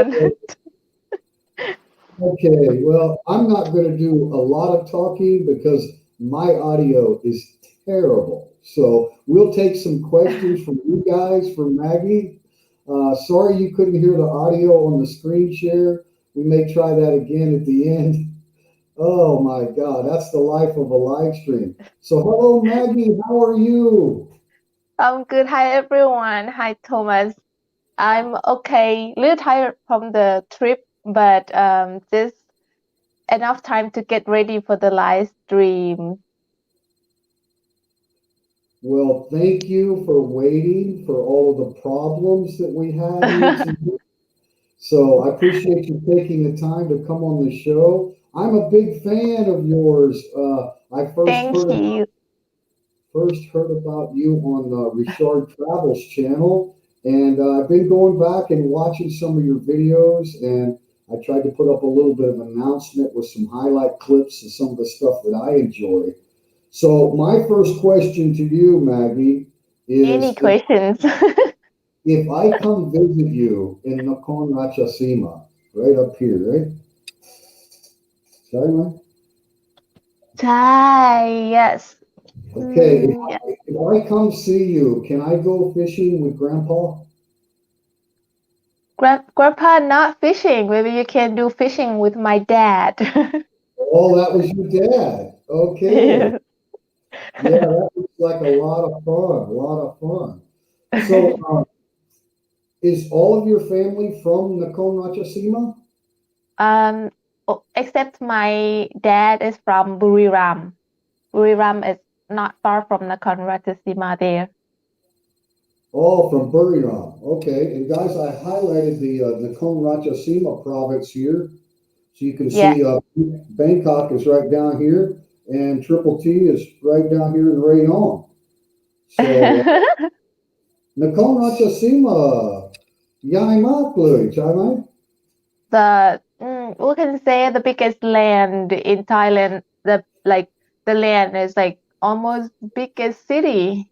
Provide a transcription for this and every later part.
down. Okay, well, I'm not going to do a lot of talking because my audio is terrible. So we'll take some questions from you guys for Maggie. Sorry you couldn't hear the audio on the screen share. We may try that again at the end. Oh my God, that's the life of a live stream. So hello, Maggie. How are you? I'm good. Hi, everyone. Hi, Thomas. I'm okay. A little tired from the trip, but just enough time to get ready for the live stream. Well, thank you for waiting for all of the problems that we had here today. So I appreciate you taking the time to come on the show. I'm a big fan of yours. I Thank you. first heard about you on Richard Travels channel, and I've been going back and watching some of your videos, and I tried to put up a little bit of an announcement with some highlight clips of some of the stuff that I enjoy. So my first question to you, Maggie, Any is questions? if I come visit you in Nakhon Ratchasima, right up here, right? Sorry, man. Thai, yes. Okay, Yeah. if I come see you, can I go fishing with Grandpa? Grandpa not fishing. Maybe you can do fishing with my dad. Oh, that was your dad. Okay. Yeah. Yeah, that was like a lot of fun, a lot of fun. So, is all of your family from Nakhon Ratchasima? Um, except my dad is from Buriram. Buriram is not far from Nakhon Ratchasima there. Oh, from Buriram. Okay. And guys, I highlighted the Nakhon Ratchasima province here. So you can Yeah. see Bangkok is right down here, and Triple T is right down here in Rayong. So Nakhon Ratchasima, Yai Maklui, Chai. We can say the biggest land in Thailand. The land is like almost biggest city,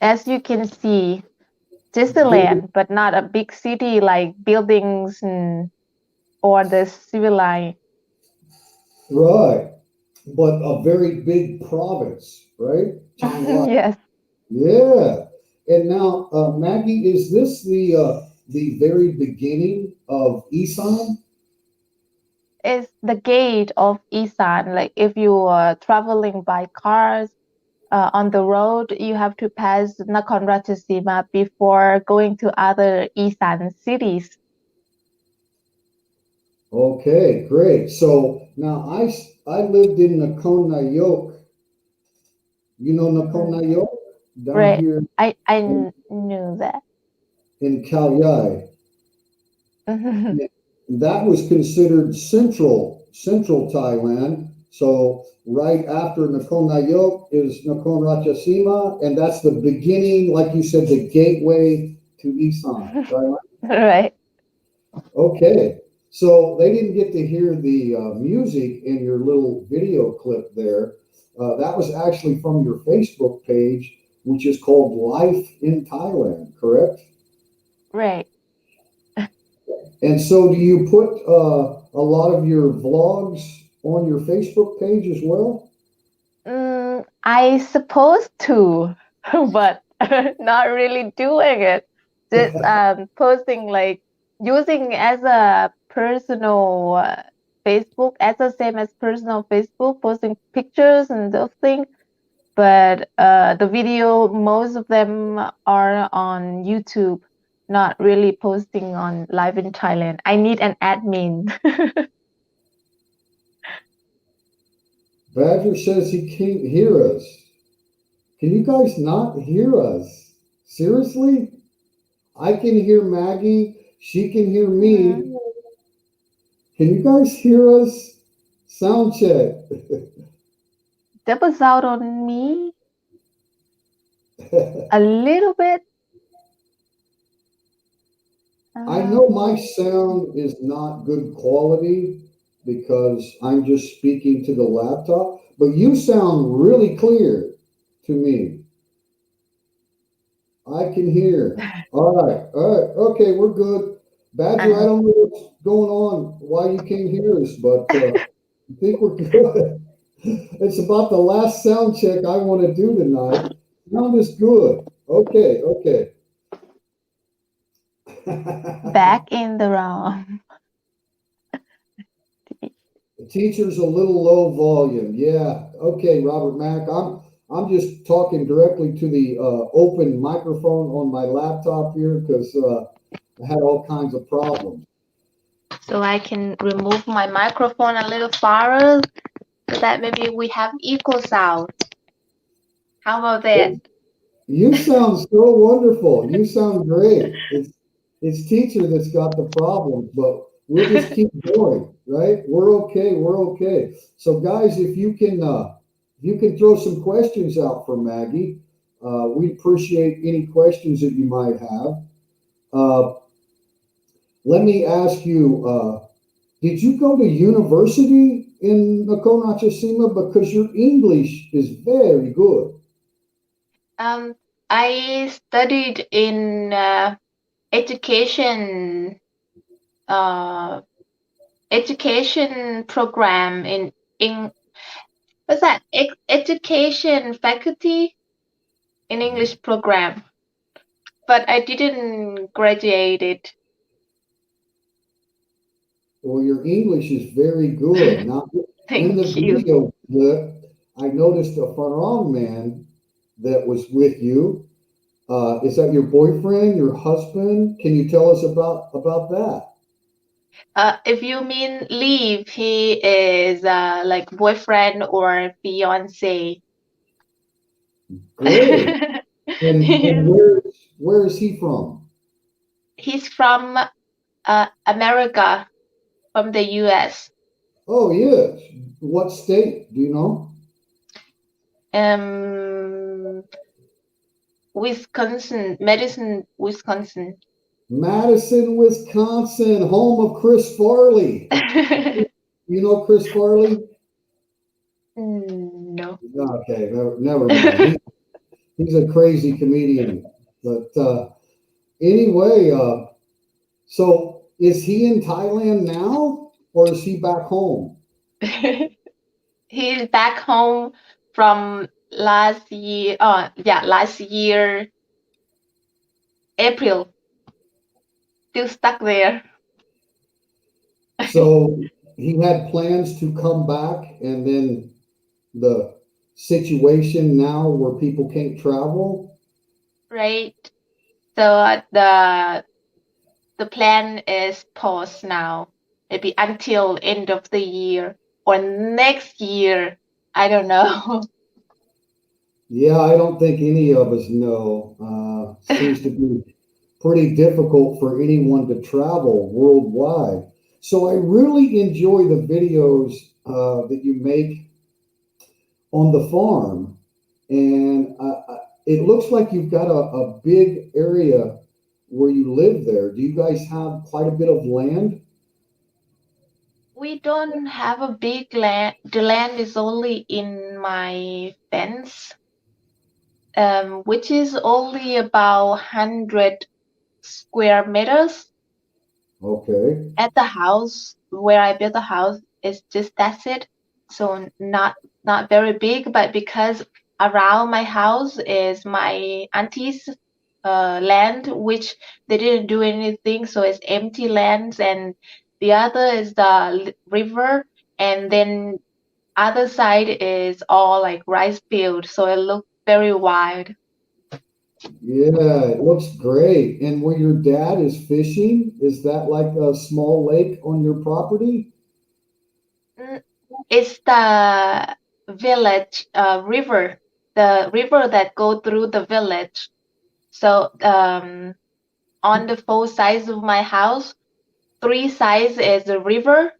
as you can see. Just the land, but not a big city like buildings or the civilized. Right, but a very big province, right? Chiang Rai. Yes, Yeah. And now, Maggie, is this the very beginning of Isan? it's the gate of Isan. Like if you are traveling by cars on the road, you have to pass Nakhon Ratchasima before going to other Isan cities. Okay, great. So now I lived in Nakhon Nayok. You know Nakhon Mm, Nayok down right. here Knew that. in Khao Yai. That was considered central Thailand. So right after Nakhon Nayok is Nakhon Ratchasima, and that's the beginning, like you said, the gateway to Isan. Right? Right. Okay. So they didn't get to hear the music in your little video clip there. That was actually from your Facebook page, which is called Life in Thailand, correct? Right. And so, do you put a lot of your vlogs on your Facebook page as well? I supposed to, but not really doing it. Just posting like using as a personal Facebook, as the same as personal Facebook, posting pictures and those things. But the video, most of them are on YouTube, not really posting on live in Thailand. I need an admin. Badger says he can't hear us. Can you guys not hear us? Seriously? I can hear Maggie. She can hear me. Mhm. Can you guys hear us? Sound check. Double sound on me a little bit. I know my Um, sound is not good quality because I'm just speaking to the laptop, but you sound really clear to me. I can hear. All right. All right. Okay, we're good. Badger, I Uh, don't know what's going on, why you can't hear us, but I think we're good. It's about the last sound check I want to do tonight. Sound is good. Okay, okay. back in the room. The teacher's a little low volume. Yeah. Okay, Robert Mack. I'm just talking directly to the open microphone on my laptop here because I had all kinds of problems. So I can remove my microphone a little farther so that maybe we have equal sound. How about that? You sound so wonderful. You sound great. It's teacher that's got the problems, but we'll just keep going, right? We're okay. We're okay. So guys, if you can throw some questions out for Maggie, we appreciate any questions that you might have. Uh, let me ask you, did you go to university in Nakonachasima? Because your English is very good. Um, I studied in education uh, education program in what's that? Education faculty in English program, but I didn't graduate it. Well, your English is very good. Now, in the Thank you. video clip, I noticed a Farang man that was with you. Is that your boyfriend, your husband? Can you tell us about that? If you mean leave, he is like boyfriend or fiance. Great. And He- where is he from? He's from America, from the US. Oh, yes. What state? Do you know? Um, Wisconsin, Madison, Wisconsin. Madison, Wisconsin, home of Chris Farley. You know Chris Farley? No. Okay, never mind. He's a crazy comedian. But anyway, so is he in Thailand now or is he back home? He's back home from last year. Oh, yeah, last year, April. Still stuck there. So he had plans to come back, and then the situation now where people can't travel. Right. So the plan is paused now, maybe until end of the year or next year. I don't know. Yeah, I don't think any of us know. Seems to be pretty difficult for anyone to travel worldwide. So I really enjoy the videos that you make on the farm, and it looks like you've got a big area where you live there. Do you guys have quite a bit of land? We don't have a big land. The land is only in my fence, which is only about 100 square meters. Okay, At the house where I built the house is just that's it. So not very big, but because around my house is my auntie's land, which they didn't do anything, so it's empty lands, and the other is the river, and then other side is all like rice field, so it looks very wide. yeah, it looks great. And where your dad is fishing, is that like a small lake on your property? Mm, It's the village river, the river that go through the village. So on the four sides of my house, three sides is the river,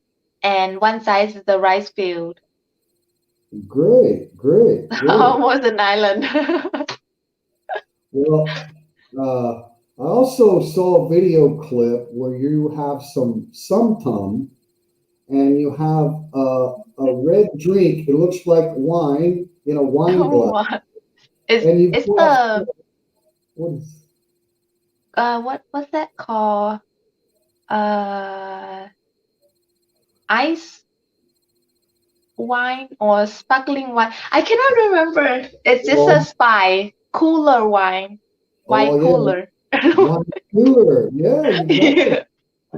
and one side is the rice field. Great, great, great. Almost an island. Well, I also saw a video clip where you have some sumtum and you have a red drink. It looks like wine in a wine Oh glass, my. It's and you've it's got the what is what's that called? uh, ice wine or sparkling wine. I cannot remember. It's just a Well, spy cooler wine, wine oh yeah, cooler. wine cooler. Yeah, you got it.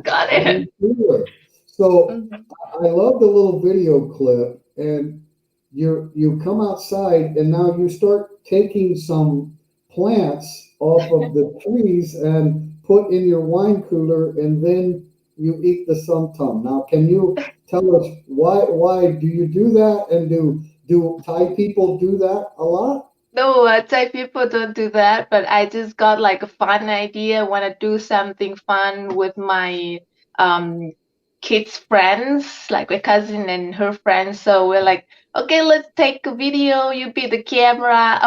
Got Wine it. cooler. So Mhm. I love the little video clip, and you come outside, and now you start taking some plants off of the trees and put in your wine cooler, and then you eat the sumtum. Now, can you tell us why do you do that, and do Thai people do that a lot? No, Thai people don't do that, but I just got like a fun idea. Want to do something fun with my um kids' friends, like my cousin and her friends. So we're like, okay, let's take a video. You be the camera,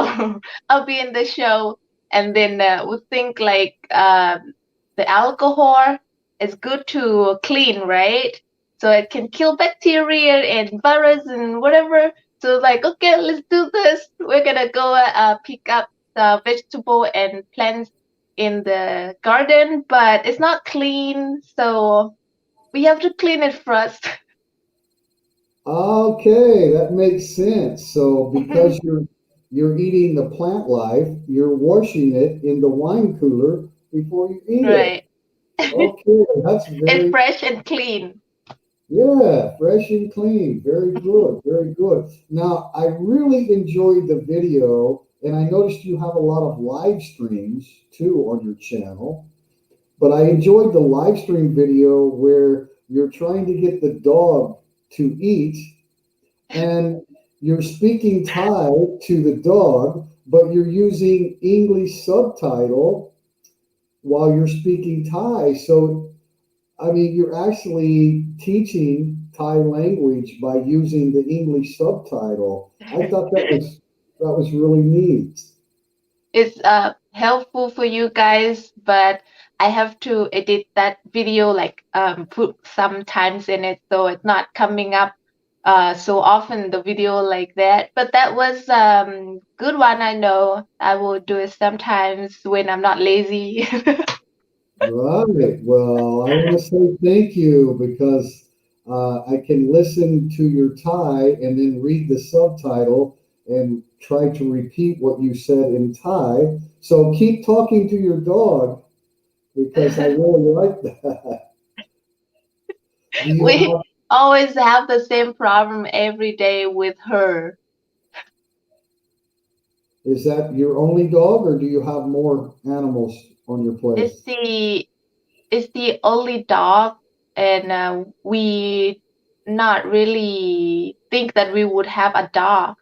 I'll be in the show, and then we think like the alcohol is good to clean, right? So it can kill bacteria and virus and whatever. So like, okay, let's do this. We're gonna go pick up the vegetable and plants in the garden, but it's not clean, so we have to clean it first. Okay, that makes sense. So because you're eating the plant life, you're washing it in the wine cooler before you eat it. Right. Okay, that's It's very, fresh and clean. yeah, fresh and clean. Very good, very good. Now, I really enjoyed the video, and I noticed you have a lot of live streams too on your channel. But I enjoyed the live stream video where you're trying to get the dog to eat, and you're speaking Thai to the dog, but you're using English subtitle while you're speaking Thai. So, I mean, you're actually teaching Thai language by using the English subtitle. I thought that was really neat. It's helpful for you guys, but I have to edit that video, like put some times in it, so it's not coming up so often the video like that. But that was good one. I know I will do it sometimes when I'm not lazy. Right. Well, I want to say thank you because I can listen to your Thai and then read the subtitle and try to repeat what you said in Thai. So keep talking to your dog because I really like that. Do you We have, always have the same problem every day with her. is that your only dog or do you have more animals on your It's place? the only dog, and we not really think that we would have a dog,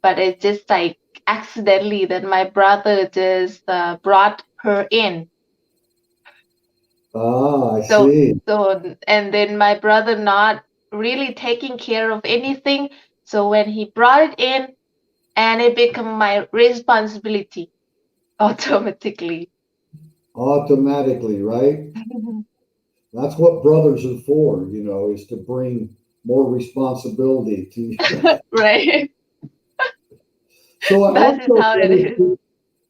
but it's just like accidentally that my brother just brought her in. Ah, I So see. and then my brother not really taking care of anything. So when he brought it in, and it became my responsibility automatically. Automatically, right? That's what brothers are for, is to bring more responsibility to. Right. So I That is also how it noticed is.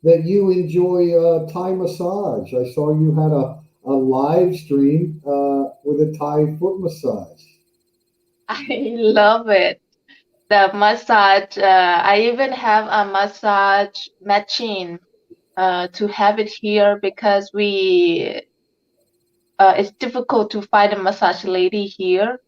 that you enjoy Thai massage. I saw you had a live stream with a Thai foot massage. I love it. The massage, I even have a massage machine to have it here because it's difficult to find a massage lady here.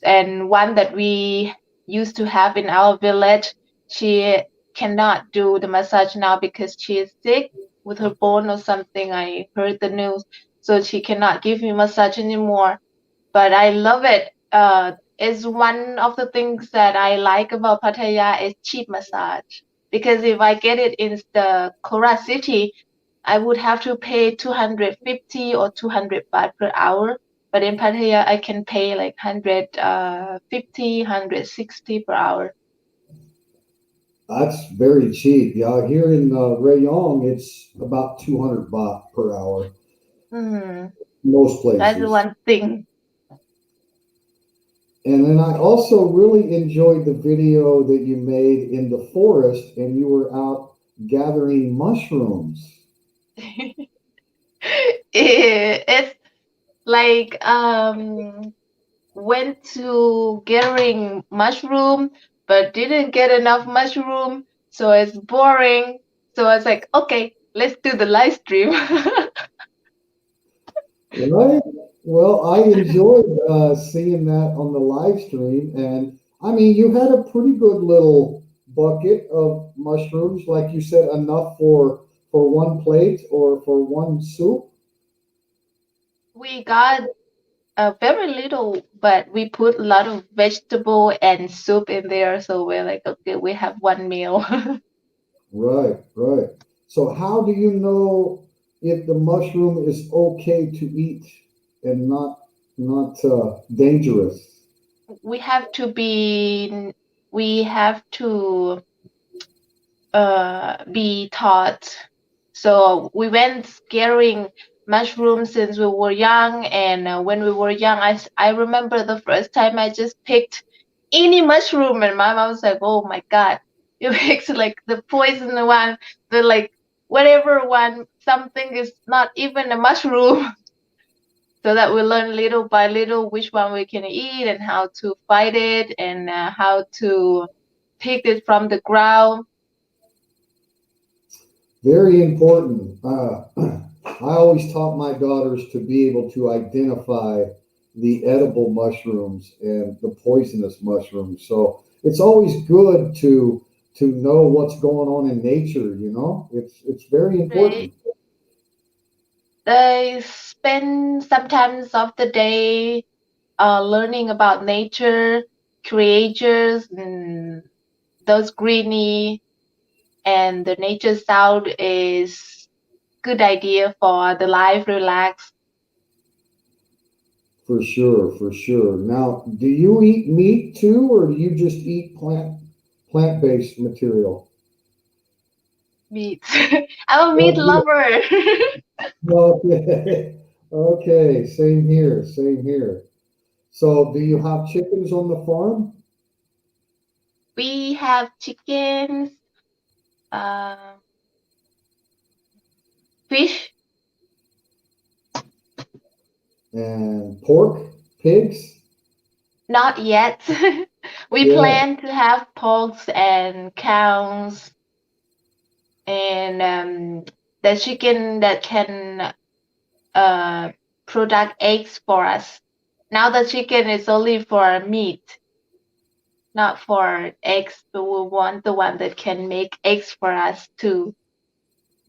And one that we used to have in our village, she cannot do the massage now because she is sick with her bone or something. I heard the news, so she cannot give me massage anymore. But I love it. Is one of the things that I like about Pattaya is cheap massage. Because if I get it in the Kora city, I would have to pay 250 or 200 baht per hour. But in Pattaya, I can pay like 150, 160 per hour. That's very cheap. Yeah, here in Rayong, it's about 200 baht per hour, Hmm, most that's places. one thing. And then I also really enjoyed the video that you made in the forest and you were out gathering mushrooms. It's Like went to gathering mushroom, but didn't get enough mushroom, so it's boring. So I was like, okay, let's do the live stream. Right. Well, I enjoyed seeing that on the live stream, and I mean, you had a pretty good little bucket of mushrooms, like you said, enough for one plate or for one soup. We got very little, but we put a lot of vegetable and soup in there, so we're like, okay, we have one meal. Right, right. So, how do you know if the mushroom is okay to eat and not dangerous? we have to be, we have to be taught. So we went scaring mushrooms since we were young, and when we were young, I remember the first time I just picked any mushroom, and my mom was like, "Oh my God, you picked like the poison one, the like whatever one, something is not even a mushroom." So that we learn little by little which one we can eat and how to fight it and how to pick it from the ground. Very important. I always taught my daughters to be able to identify the edible mushrooms and the poisonous mushrooms. So it's always good to know what's going on in nature. You know, it's very Right? important They spend sometimes of the day learning about nature, creatures, and those greeny and the nature sound is good idea for the life relax. for sure, for sure. Now, do you eat meat too, or do you just eat plant-based material? Meat. I'm a meat Oh, lover. okay. Okay, same here, same here. So, do you have chickens on the farm? We have chickens, uh, fish, And pork, pigs? not yet. We Yeah, plan to have porks and cows and the chicken that can uh, product eggs for us. Now the chicken is only for meat, not for eggs. So we want the one that can make eggs for us too.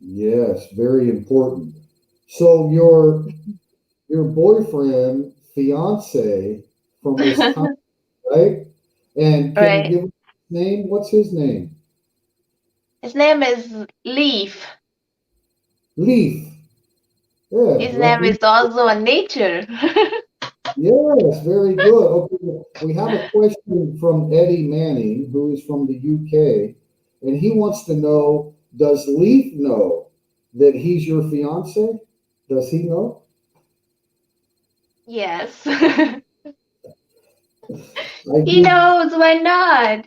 yes, very important. So your boyfriend, fiance from Wisconsin, right? And can you Right. give us his name? What's his name? His name is Leaf. Leaf. Yeah, His let name me. is also a nature. Yes, very good. Okay, we have a question from Eddie Manning, who is from the UK, and he wants to know, does Leaf know that he's your fiance? Does he know? Yes. I He do. knows, why not?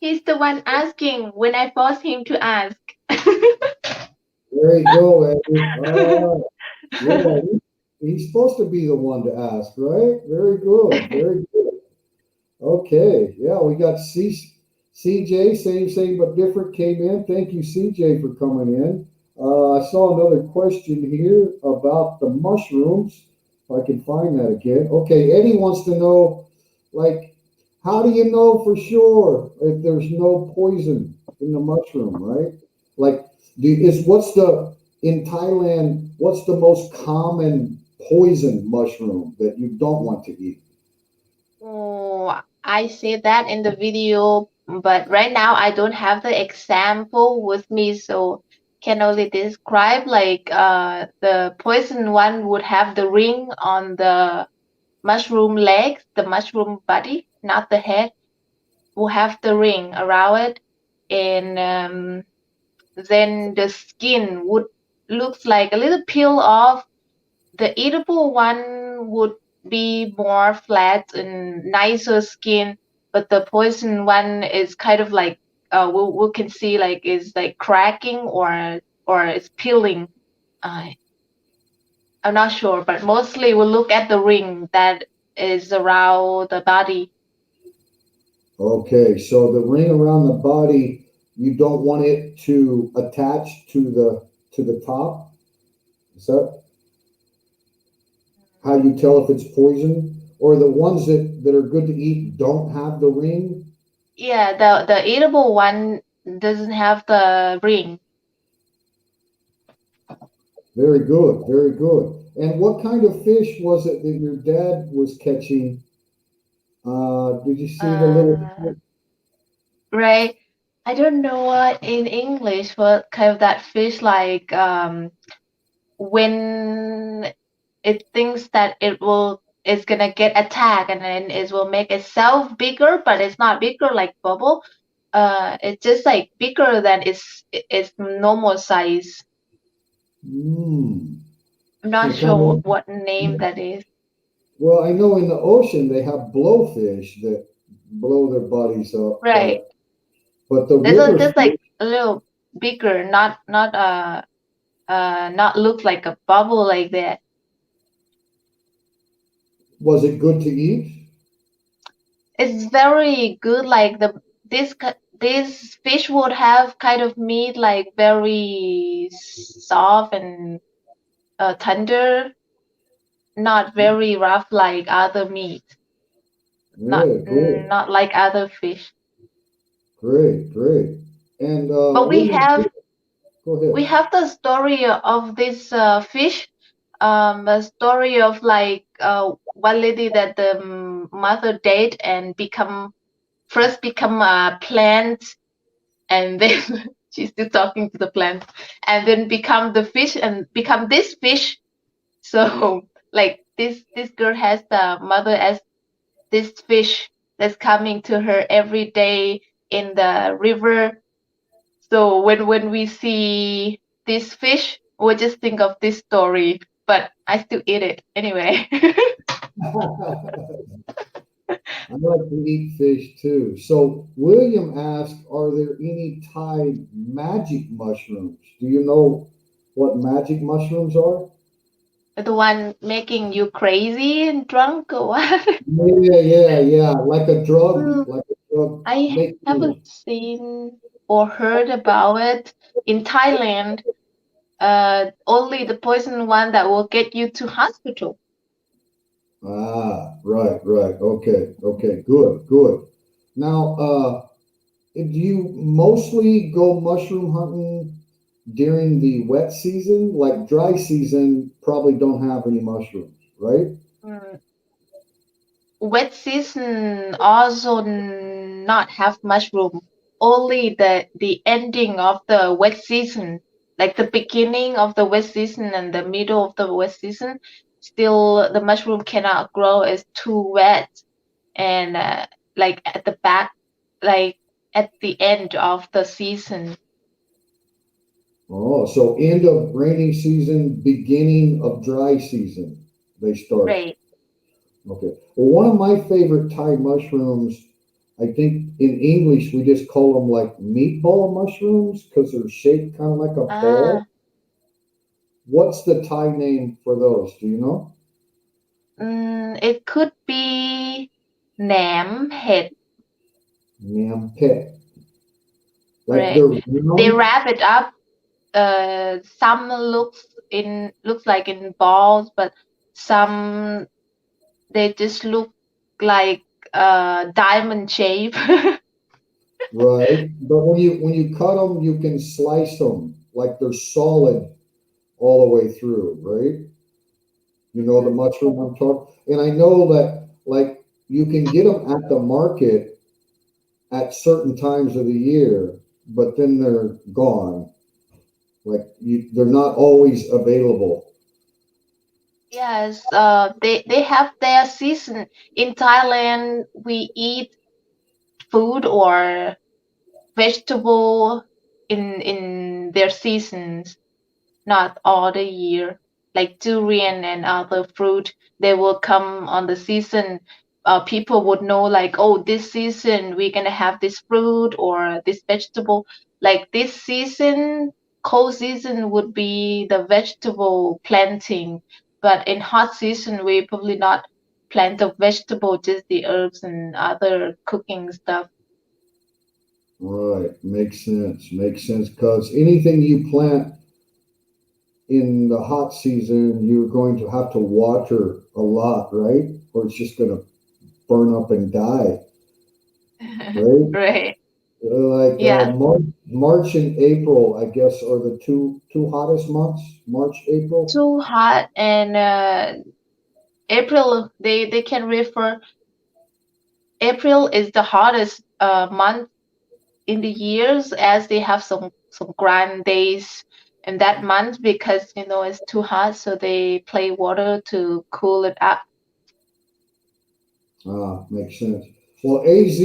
He's the one asking when I force him to ask. There you go, Eddie. All right. Yeah, he's supposed to be the one to ask, right? Very good. Very good. Okay. Yeah, we got CJ, same but different, came in. Thank you, CJ, for coming in. I saw another question here about the mushrooms. If I can find that again. Okay, Eddie wants to know, like, how do you know for sure if there's no poison in the mushroom, right? Like, what's the in Thailand? What's the most common poison mushroom that you don't want to eat? Oh, I said that in the video, but right now I don't have the example with me, so can only describe like the poison one would have the ring on the mushroom legs, the mushroom body, not the head, will have the ring around it, and then the skin would looks like a little peel off. The eatable one would be more flat and nicer skin, but the poison one is kind of like we can see like is like cracking or it's peeling. Uh, I'm not sure, but mostly we look at the ring that is around the body. Okay, so the ring around the body, you don't want it to attach to the top. Is that how you tell if it's poison? Or the ones that are good to eat don't have the ring? Yeah, the eatable one doesn't have the ring. Very good, very good. And what kind of fish was it that your dad was catching? Did you see the little? Uh, right. I don't know what in English what kind of that fish like when it thinks that it's gonna get attacked and then it will make itself bigger, but it's not bigger like bubble. It's just like bigger than its normal size. Hmm. I'm So not kind sure of. what name that is. Well, I know in the ocean they have blowfish that blow their bodies up, Right. but the This is river just like fish, a little bigger, not look like a bubble like that. was it good to eat? It's very good. Like this fish would have kind of meat like very soft and tender, not very rough like other meat, not Yeah, great, not like other fish. great, great. And But William, go we ahead. have the story of this fish, a story of like one lady that the mother date and become a plant, and then she's still talking to the plant, and then become the fish and become this fish. So like this girl has the mother as this fish that's coming to her every day in the river. So when we see this fish, we just think of this story, but I still eat it anyway. I like to eat fish too. So William asked, are there any Thai magic mushrooms? Do you know what magic mushrooms are? The one making you crazy and drunk or what? Yeah, yeah, yeah. Hmm, Like a drug. I Make haven't seen or heard about it in Thailand. Only the poison one that will get you to hospital. Ah, right, right. Okay, okay. Good, good. Now, do you mostly go mushroom hunting during the wet season? Like dry season, probably don't have any mushrooms, right? Mm, wet season also not have mushroom. Only the ending of the wet season, like the beginning of the wet season and the middle of the wet season, still the mushroom cannot grow. It's too wet. And like at the back, like at the end of the season, Oh, so end of rainy season, beginning of dry season, they start. right? Okay. Well, one of my favorite Thai mushrooms, I think in English we just call them like meatball mushrooms because they're shaped kind of like a ball. Ah, What's the Thai name for those? Do you know? it could be Nam head, Nam pet. Like right? they're They round. wrap it up. Some looks like in balls, but some they just look like diamond shape. Right. But when you cut them, you can slice them like they're solid all the way through, right? You know the mushroom I'm talking. And I know that like you can get them at the market at certain times of the year, but then they're gone. Like they're not always available. Yes, they have their season. In Thailand, we eat food or vegetable in their seasons, not all the year. Like durian and other fruit, they will come on the season. People would know like, oh, this season we're gonna have this fruit or this vegetable. Like this season, cold season would be the vegetable planting. But in hot season, we probably not plant the vegetable, just the herbs and other cooking stuff. Right. Makes sense. Makes sense. Because anything you plant in the hot season, you're going to have to water a lot, right? Or it's just going to burn up and die, right? Right. Like Yeah. March and April, I guess, are the two hottest months. March, April. Too hot and April, they can refer April is the hottest month in the years, as they have some grand days in that month because it's too hot, so they play water to cool it up. Ah, makes sense. Well, AZ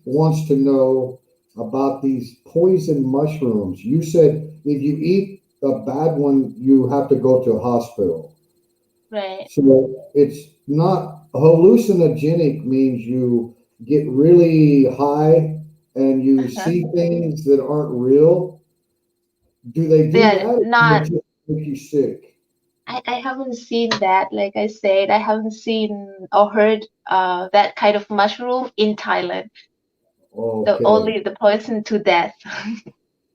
wants to know about these poison mushrooms. You said if you eat a bad one, you have to go to a hospital. Right. So it's not hallucinogenic, means you get really high and you Uh-huh. see things that aren't real. Do they do They're that, or do they not. just make you sick? I haven't seen that. Like I said, I haven't seen or heard that kind of mushroom in Thailand. The Okay. only the poison to death.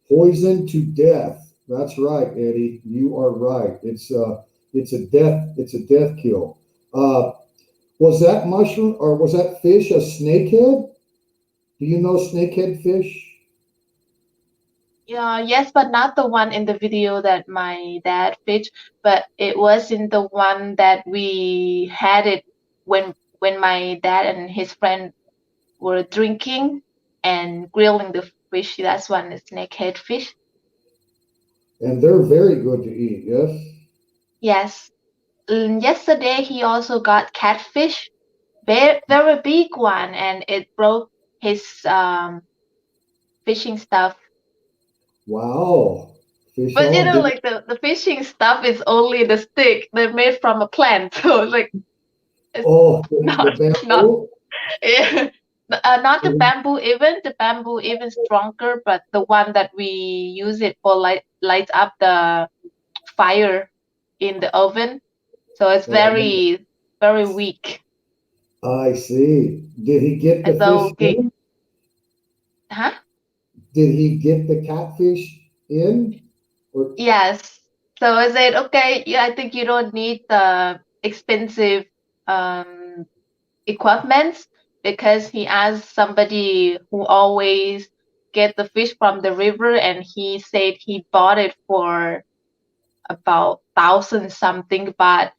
Poison to death. That's right, Eddie. You are right. It's a death kill. Uh, was that mushroom or was that fish a snakehead? Do you know snakehead fish? Yeah, yes, but not the one in the video that my dad pitched, but it was in the one that we had it when my dad and his friend were drinking and grilling the fish. That's one is snakehead fish. And they're very good to eat, yes? Yes. Yesterday he also got catfish, very very big one, and it broke his fishing stuff. Wow. Fish But on. Did, like the fishing stuff is only the stick. They're made from a plant, so like it's oh, the not bamboo? yeah. Not the bamboo even stronger, but the one that we use it for light up the fire in the oven. So it's Oh, very very weak. I see. Did he get And the so fish okay, in? huh? Did he get the catfish in? Or Yes. So I said, okay, yeah, I think you don't need the expensive um equipment because he asked somebody who always get the fish from the river, and he said he bought it for about thousand something baht,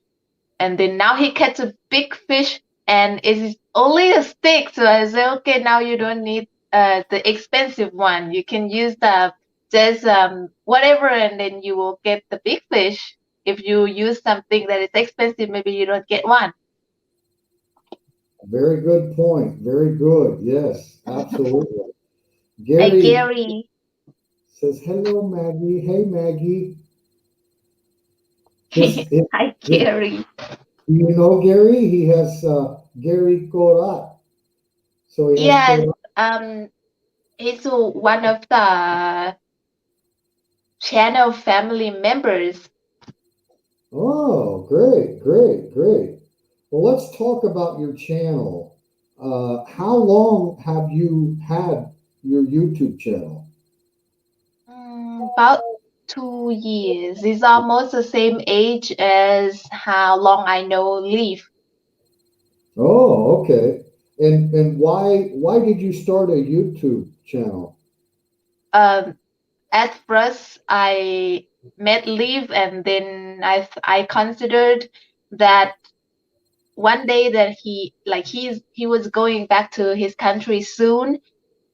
and then now he catch a big fish and it's only a stick. So I said, okay, now you don't need the expensive one. You can use the just whatever, and then you will get the big fish. If you use something that is expensive, maybe you don't get one. very good point. Very good. Yes, absolutely. Hi, Gary Gary. says, "Hello, Maggie. Hey, Maggie. His, his, Hi, his Gary. you know Gary? He has Gary Korat. So he has Yes, Korat. he's one of the channel family members. Oh, great, great, great. Well, let's talk about your channel. How long have you had your YouTube channel? About 2 years. It's almost the same age as how long I know Leaf. Oh, okay. And why did you start a YouTube channel? Um, at first I met Leaf, and then I considered that one day that he was going back to his country soon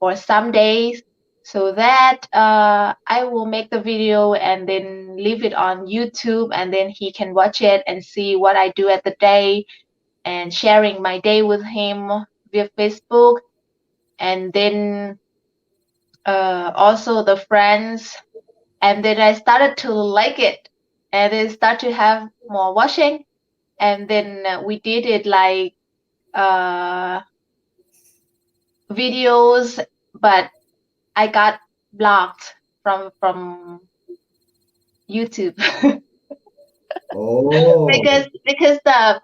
or some days, so that I will make the video and then leave it on YouTube, and then he can watch it and see what I do at the day, and sharing my day with him via Facebook. And then also the friends, and then I started to like it, and then start to have more watching, and then we did it like uh videos, but I got blocked from YouTube. Oh, because the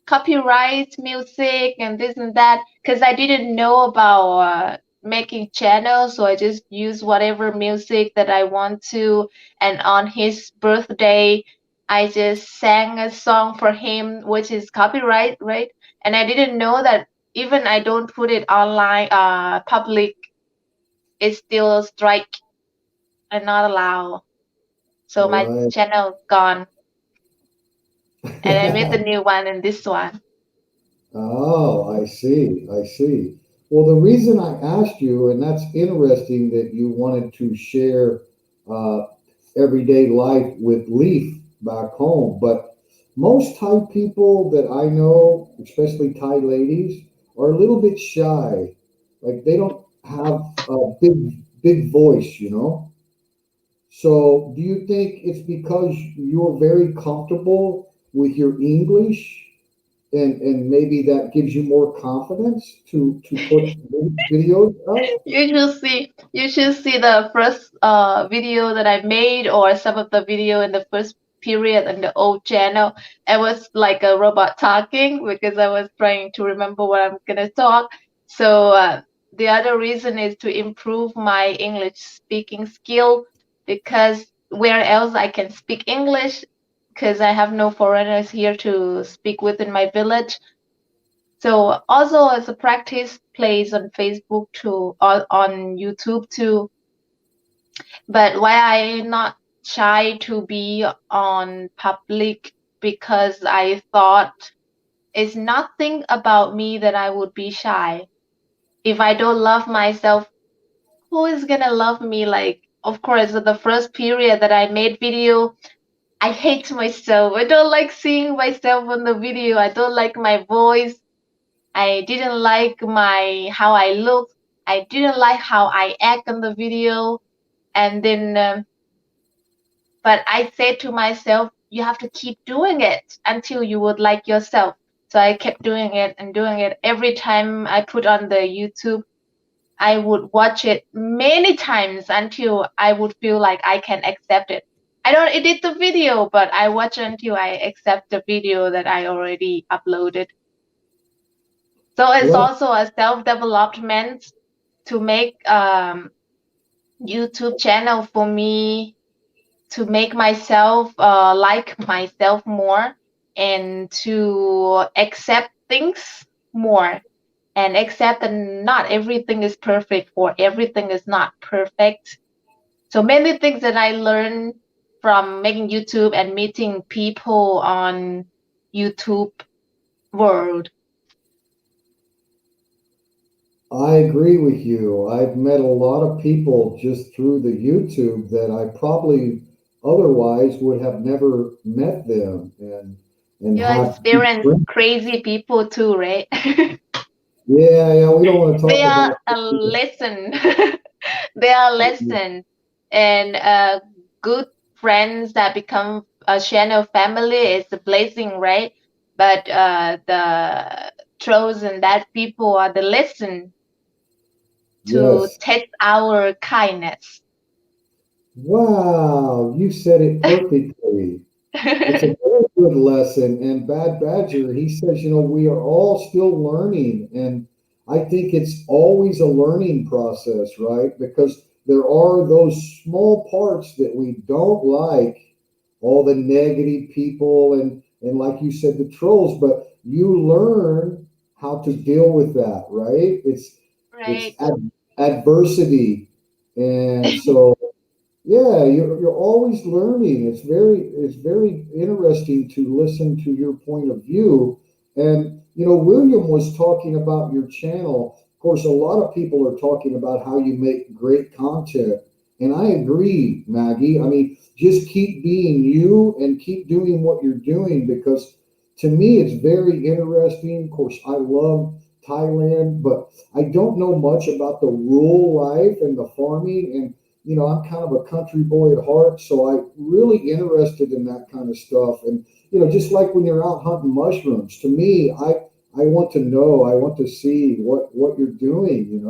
copyright music and this and that, because I didn't know about making channels, so I just use whatever music that I want to. And on his birthday, I just sang a song for him, which is copyright, right? And I didn't know that even I don't put it online, public, it's still strike and not allowed. So my right. channel gone, and I made the new one and this one. Oh, I see. I see. Well, the reason I asked you, and that's interesting that you wanted to share uh, everyday life with Leaf back home, but most Thai people that I know, especially Thai ladies, are a little bit shy. Like they don't have a big voice, you know? So, do you think it's because you're very comfortable with your English and maybe that gives you more confidence to put videos up? You should see the first video that I made, or some of the video in the first period in the old channel. I was like a robot talking because I was trying to remember what I'm gonna talk. So the other reason is to improve my English speaking skill, because where else I can speak English, because I have no foreigners here to speak with in my village. So also as a practice plays on Facebook too, or on YouTube too. But why I not shy to be on public, because I thought it's nothing about me that I would be shy. If I don't love myself, who is gonna love me? Like, of course, the first period that I made video, I hate myself. I don't like seeing myself on the video. I don't like my voice. I didn't like my how I look. I didn't like how I act on the video. And then, but I said to myself, you have to keep doing it until you would like yourself. So I kept doing it and doing it. Every time I put on the YouTube, I would watch it many times until I would feel like I can accept it. I don't edit the video, but I watch until I accept the video that I already uploaded. So it's Well, also a self-development to make YouTube channel for me, to make myself like myself more, and to accept things more, and accept that not everything is perfect or everything is not perfect. So many things that I learned from making YouTube and meeting people on YouTube world. I agree with you. I've met a lot of people just through the YouTube that I probably otherwise would have never met them and You have experience crazy people too, right? yeah, yeah, we don't want to They talk are about a lesson. They are lesson, and good friends that become a channel family is a blessing, right? But the trolls and that people are the lesson to yes. test our kindness. Wow, you said it perfectly. It's a very good lesson. And Bad Badger, he says, we are all still learning. And I think it's always a learning process, right? Because there are those small parts that we don't like, all the negative people and like you said, the trolls, but you learn how to deal with that, right? It's Right. adversity. And so yeah, you're always learning. It's very interesting to listen to your point of view. And William was talking about your channel. Of course, a lot of people are talking about how you make great content. And I agree, Maggie. I mean, just keep being you and keep doing what you're doing because to me it's very interesting. Of course, I love Thailand, but I don't know much about the rural life and the farming and I'm kind of a country boy at heart, so I'm really interested in that kind of stuff. And just like when you're out hunting mushrooms, to me, I want to know, I want to see what you're doing,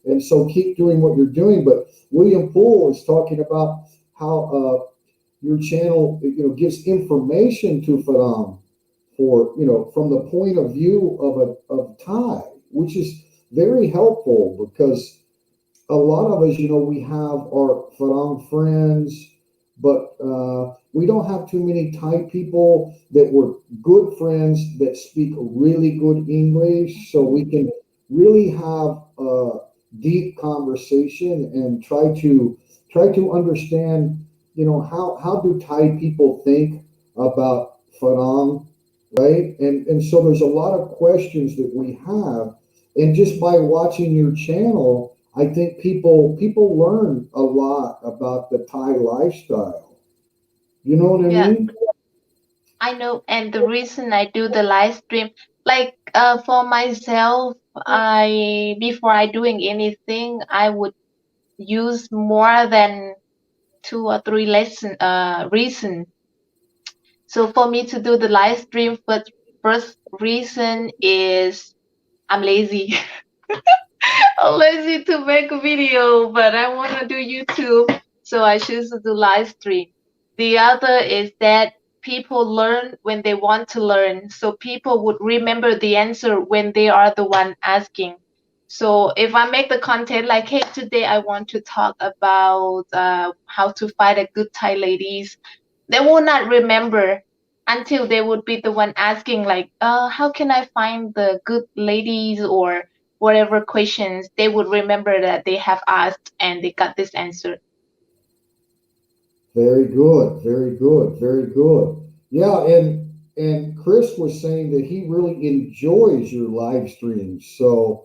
and so keep doing what you're doing. But William Poole is talking about how your channel, gives information to Faram for, from the point of view of Thai, which is very helpful because a lot of us, we have our Farang friends, but we don't have too many Thai people that were good friends that speak really good English, so we can really have a deep conversation and try to understand, how do Thai people think about Farang, right? And so there's a lot of questions that we have, and just by watching your channel, I think people learn a lot about the Thai lifestyle. You know what I Yeah, mean? I know. And the reason I do the live stream, like for myself, I before I doing anything, I would use more than two or three reason. So for me to do the live stream, first reason is I'm lazy. I'm lazy to make a video, but I want to do YouTube, so I choose to do live stream. The other is that people learn when they want to learn, so people would remember the answer when they are the one asking. So if I make the content like, hey, today I want to talk about how to find a good Thai ladies, they will not remember until they would be the one asking like, how can I find the good ladies or whatever questions. They would remember that they have asked and they got this answer. Very good, very good, very good. Yeah, and Chris was saying that he really enjoys your live streams. So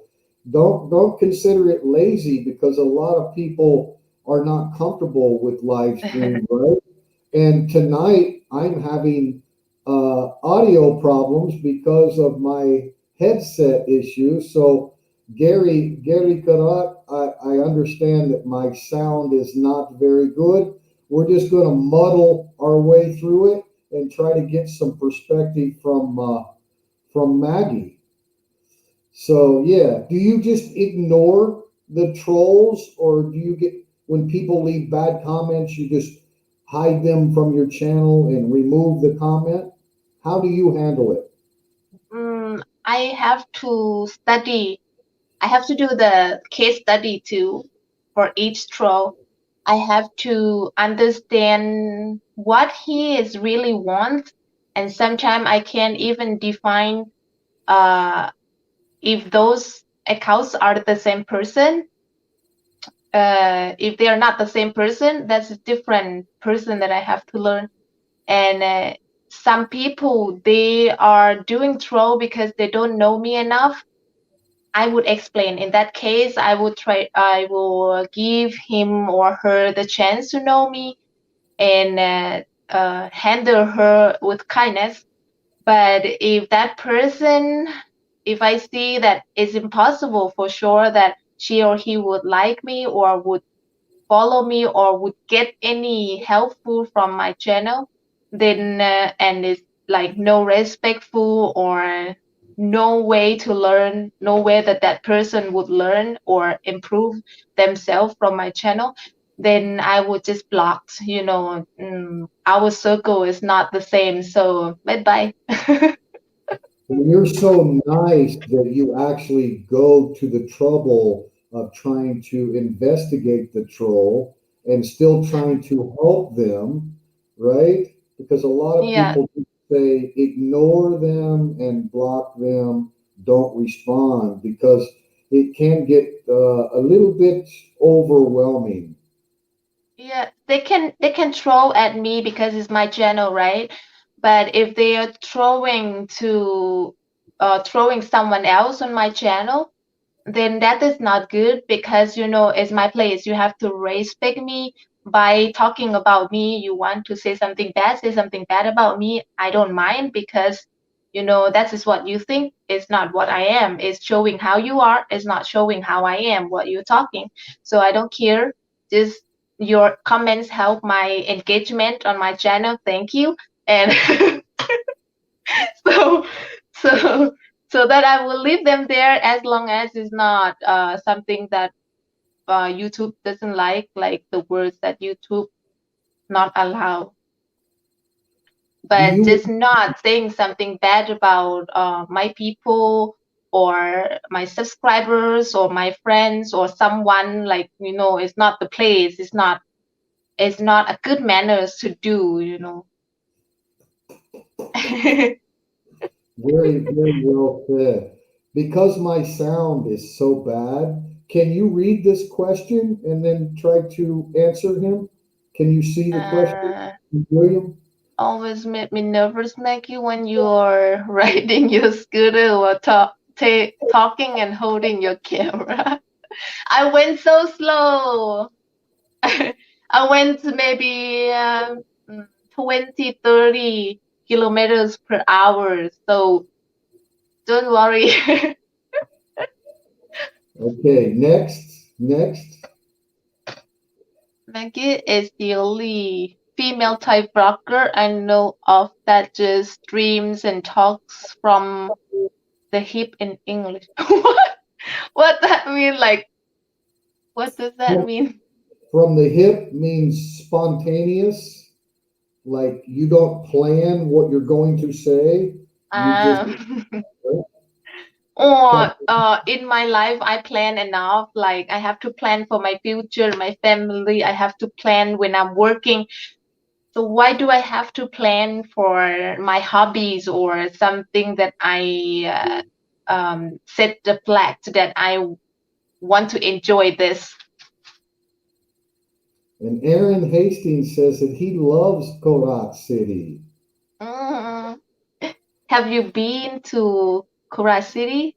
don't consider it lazy because a lot of people are not comfortable with live streams, right? And tonight I'm having audio problems because of my headset issue. So Gary Karat, I understand that my sound is not very good. We're just going to muddle our way through it and try to get some perspective from Maggie. So yeah, do you just ignore the trolls, or do you get when people leave bad comments, you just hide them from your channel and remove the comment? How do you handle it? I have to study. I have to do the case study too for each troll. I have to understand what he is really wants, and sometimes I can't even define uh, if those accounts are the same person. If they are not the same person, that's a different person that I have to learn. And some people they are doing troll because they don't know me enough. I would explain. In that case, I will give him or her the chance to know me and handle her with kindness. But if that person, if I see that it's impossible for sure that she or he would like me or would follow me or would get any helpful from my channel, then and it's like no respectful or no way to learn, no way that that person would learn or improve themselves from my channel, then I would just block. Our circle is not the same, so bye bye. Well, you're so nice that you actually go to the trouble of trying to investigate the troll and still trying to help them, right? Because a lot of Yeah. people just say ignore them and block them, don't respond because it can get a little bit overwhelming. Yeah, they can throw at me because it's my channel, right? But if they are throwing someone else on my channel, then that is not good because it's my place. You have to respect me by talking about me. You want to say something bad about me. I don't mind because that is what you think. It's not what I am. It's showing how you are. It's not showing how I am, what you're talking. So I don't care. Just your comments help my engagement on my channel. Thank you. And so so so that I will leave them there as long as it's not something that YouTube doesn't like the words that YouTube not allow. Do but you just not saying something bad about my people or my subscribers or my friends or someone, like, it's not the place, it's not a good manners to do, very, very well said. Because my sound is so bad, can you read this question and then try to answer him? Can you see the question, uh, William? always made me nervous, Maggie, when you're riding your scooter or talking and holding your camera. I went so slow. I went maybe 20, 30 kilometers per hour. So don't worry. Okay, next. Maggie is the only female type blogger I know of that just streams and talks from the hip in English. What that mean? Like, what does that mean? From the hip means spontaneous, like you don't plan what you're going to say. You just Um, Cap- or in my life, I plan enough. Like, I have to plan for my future, my family. I have to plan when I'm working. So why do I have to plan for my hobbies or something that I set the flag that I want to enjoy this? and Aaron Hastings says that he loves Korat City. Mm. Have you been to Kura City?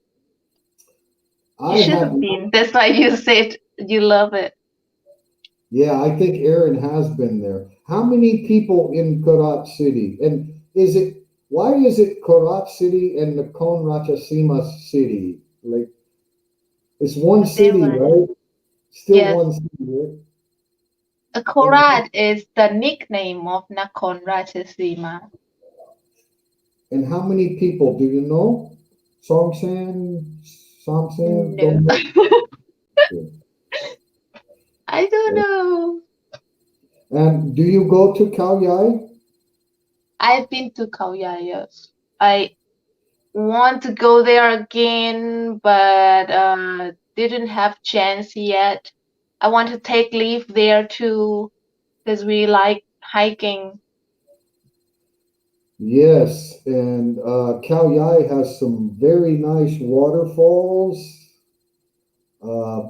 You I should have have not. been. That's why you said you love it. Yeah, I think Aaron has been there. How many people in Korat City? And why is it Korat City and Nakhon Ratchasima City? Like, it's one They city, were, right? Still yes. one city, right? And Korat is the nickname of Nakhon Ratchasima. and how many people do you know? Somsan, No, don't know. I don't know. And do you go to Khao Yai? I've been to Khao Yai, yes. I want to go there again, but didn't have chance yet. I want to take leave there too, because we like hiking. Yes, and Khao Yai has some very nice waterfalls. Uh,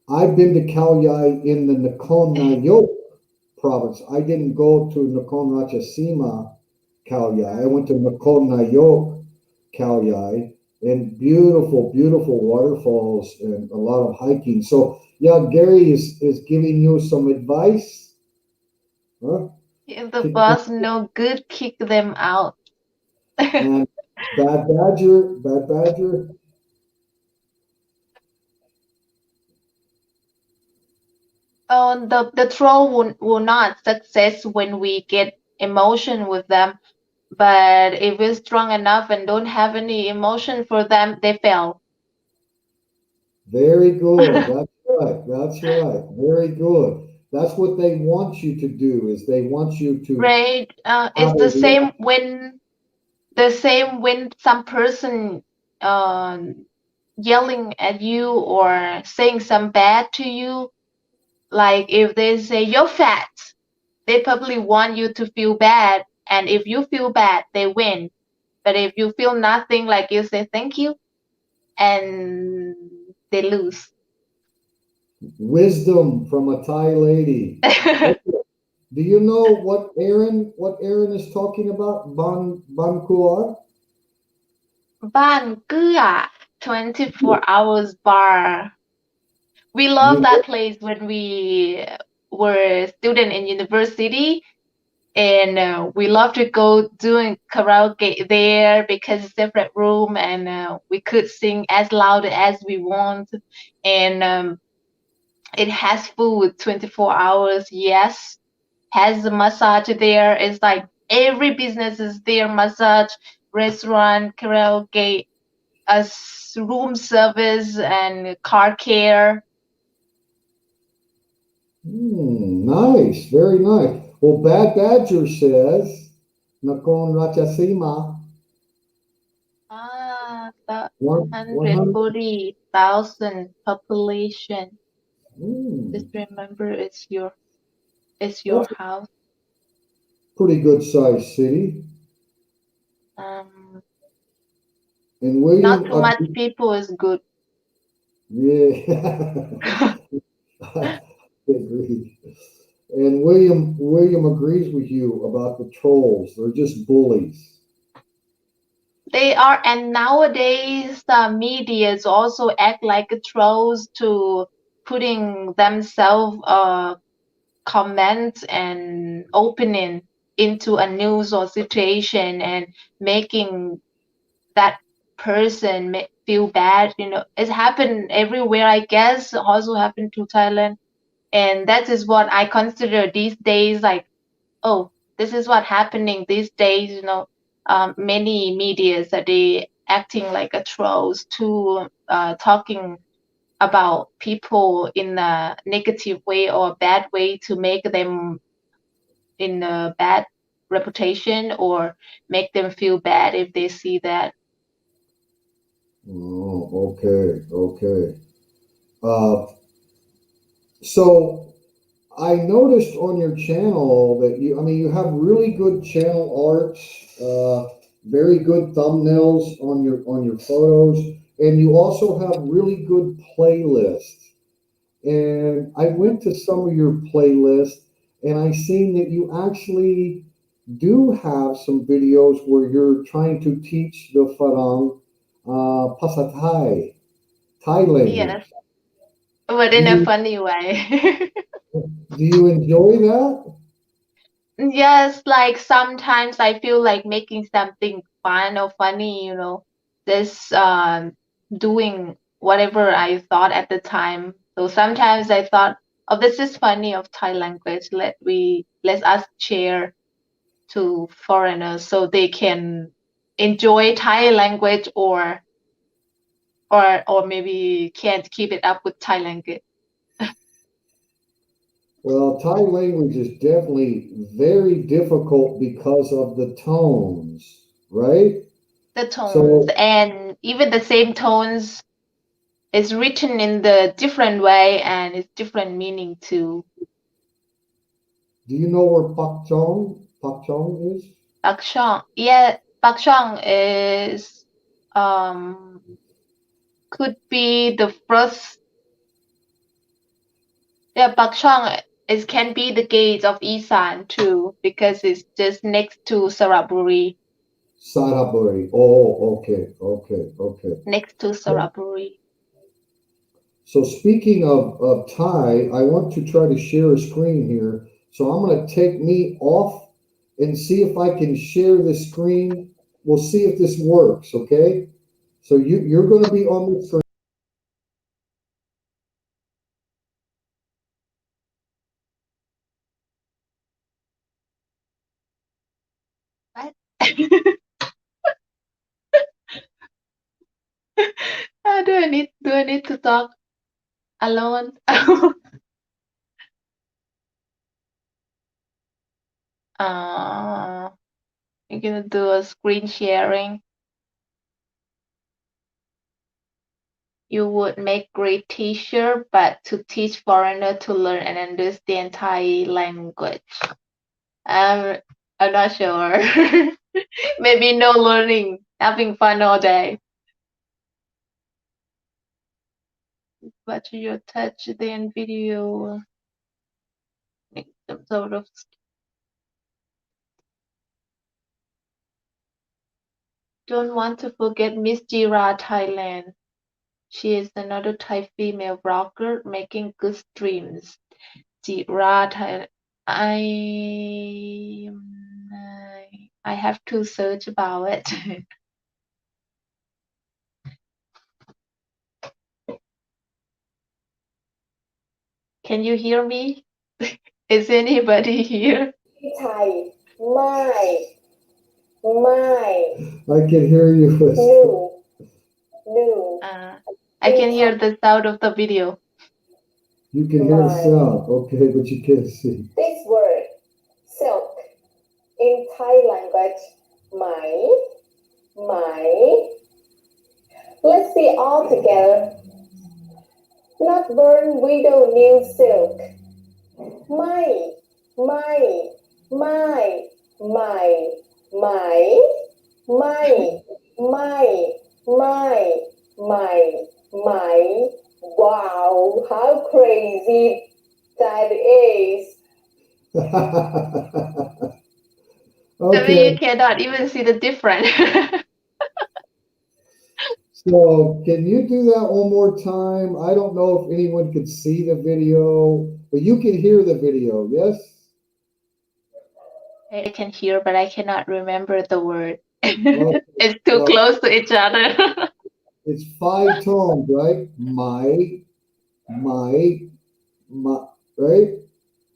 I've been to Khao Yai in the Nakhon Nayok province. I didn't go to Nakhon Ratchasima Khao Yai. I went to Nakhon Nayok Khao Yai, and beautiful, beautiful waterfalls and a lot of hiking. So yeah, Gary is giving you some advice. Huh? If the Kick them- boss no good, kick them out. And Bad Badger. Oh, the troll will not success when we get emotion with them. But if we're strong enough and don't have any emotion for them, they fail. Very good. That's right. That's right. Very good. That's what they want you to do is they want you to Right? have It's a the same when some person yelling at you or saying some bad to you. Like if they say you're fat, they probably want you to feel bad, and if you feel bad, they win. But if you feel nothing, like you say thank you, and they lose. wisdom from a Thai lady. Okay. Do you know what Aaron is talking about? Ban Kuar? บ้านเกื้อ 24 hours bar. We love You that place when we were student in university, and we love to go doing karaoke there because it's separate room, and we could sing as loud as we want, and it has food 24 hours. Yes, has a massage there. It's like every business is there: massage, restaurant, karaoke, room service, and car care. nice, very nice. Well, Bad Badger says Nakhon Ratchasima. The One hundred. 140,000 population. Just Mm, remember, it's your that's a house. pretty good sized city. Um, And Not William, too much people is good. yeah, I agree. And William agrees with you about the trolls. They're just bullies. They are, and nowadays the medias also act like trolls to putting themselves comments and opening into a news or situation and making that person feel bad. It's happened everywhere, I guess. Also happened to Thailand, and that is what I consider these days like, oh, this is what happening these days. Many medias that they acting like a trolls to talking about people in a negative way or a bad way to make them in a bad reputation or make them feel bad if they see that. Oh, okay, okay. Uh, so I noticed on your channel that I mean, you have really good channel art, very good thumbnails on your photos, and you also have really good playlists. And I went to some of your playlists, and I seen that you actually do have some videos where you're trying to teach the Farang Pasa Thai Yes, language. but Do in a you funny way. do you enjoy that? Yes, like sometimes I feel like making something fun or funny, just doing whatever I thought at the time. So sometimes I thought, oh, this is funny of Thai language. Let us share to foreigners so they can enjoy Thai language or maybe can't keep it up with Thai language. Well, Thai language is definitely very difficult because of the tones, right? The tones So, and even the same tones is written in the different way and it's different meaning too. do you know where Pak Chong is? Bakshang, yeah, Bakshang is um could be the first. Yeah, Bakshang is can be the gate of Isan too because it's just next to Saraburi, Saraburi. Oh, okay, okay, okay. next to Saraburi. So speaking of Thai, I want to try to share a screen here. So I'm going to take me off and see if I can share the screen. We'll see if this works, okay? So you're going to be on the screen. What? Do I need to talk alone? uh, you're gonna do a screen sharing. You would make great teacher, but to teach foreigner to learn and understand Thai language. Um, I'm not sure. Maybe no learning, having fun all day. But you touch the end video, make some sort of. Don't want to forget Miss Jira Thailand. She is another Thai female vlogger making good streams. Jira Thailand. I I have to search about it. Can you hear me? Is anybody here? Thai, I can hear you. New, new. Uh, I can hear the sound of the video. You can hear the sound, okay, but you can't see. This word, silk. in Thai language. My. Let's see all together. Not burn widow new silk. My, my, my, my, my, my, my, my. Wow, how crazy that is. I mean, you Okay, cannot even see the difference. so can you do that one more time? I don't know if anyone could see the video, but you can hear the video, yes? I can hear, but I cannot remember the word. Okay, It's too so close to each other. it's 5 tones, right? My, right?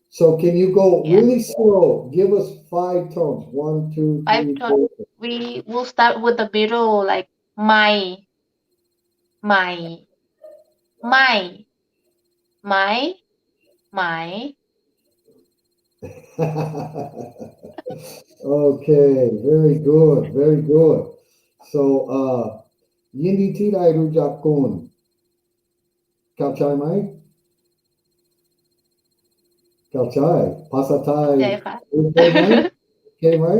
So can you go Yes, really slow? Give us 5 tones. One, two, I've three, taught. four. We will start with the middle, like my, my, my, my, my. Okay, very good, very good. So, Yindi Tidai Rujakun. Kapchai Mai? Kapchai. Pasatai. เข้าใจค่ะ Okay, Mai? Okay, Mai?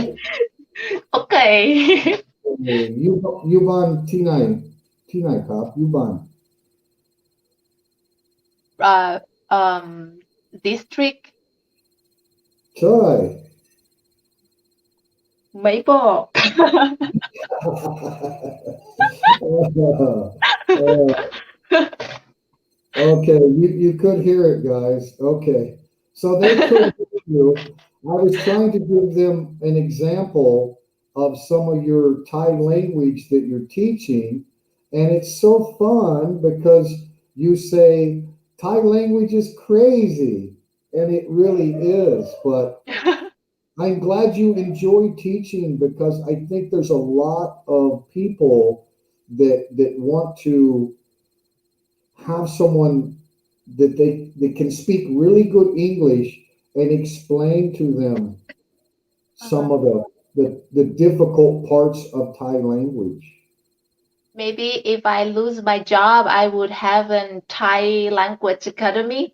Okay. Yuban Tinai. Tinai Kap. Yuban. uh, um, district Chai. ไม่บอก Okay, you could hear it, guys. Okay. So they could hear you. I was trying to give them an example of some of your Thai language that you're teaching. And it's so fun because you say Thai language is crazy. And it really is. But I'm glad you enjoy teaching because I think there's a lot of people that want to have someone that they can speak really good English and explain to them some Uh-huh. of the difficult parts of Thai language. Maybe if I lose my job, I would have a Thai language academy.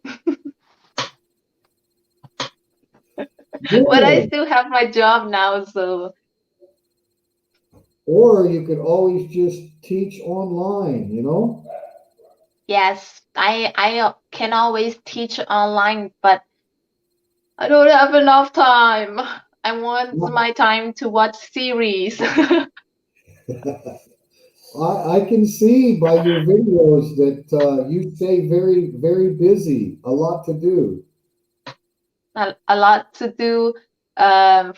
But I Yeah. still have my job now, so Or you could always just teach online, you know? yes, I can always teach online, but I don't have enough time. I want my time to watch series. I can see by your videos that you stay very, very busy, a lot to do. A lot to do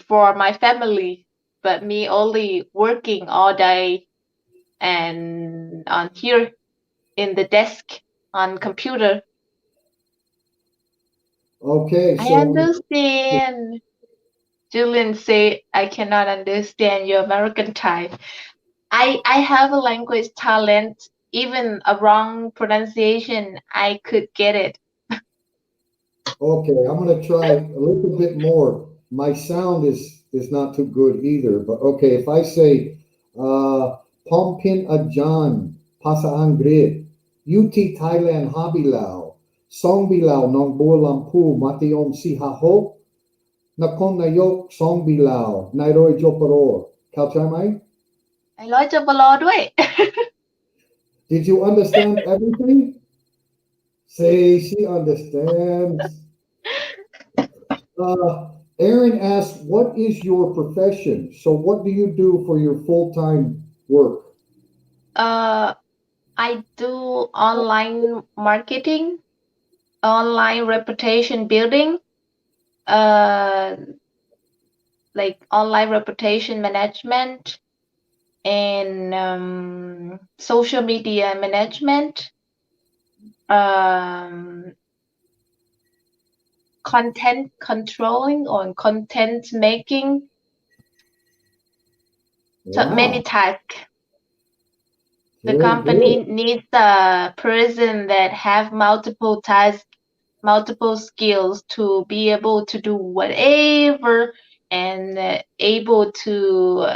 for my family, but me only working all day and on here in the desk on computer. Okay, I so understand. Julian say I cannot understand your American Thai. I have a language talent. Even a wrong pronunciation, I could get it. okay, I'm gonna try a little bit more. My sound is not too good either, but okay, if I say Pompin Ajan, Pasa Angrid, UT Thailand Habilao, Song Bilao, Nong Bua Lampu, Matiom Sihaho, Nakon Nayok, Song Bilao, Nairoi Joporo. Kauchai? 100 จะบลอด้วย Did you understand everything? Say she understands. Aaron asks, what is your profession? So what do you do for your full-time work? Uh, I do online marketing, online reputation building, uh, like online reputation management and social media management, um, content controlling or content making. So many Wow, tasks. The very good. company needs a person that have multiple tasks, multiple skills to be able to do whatever and able to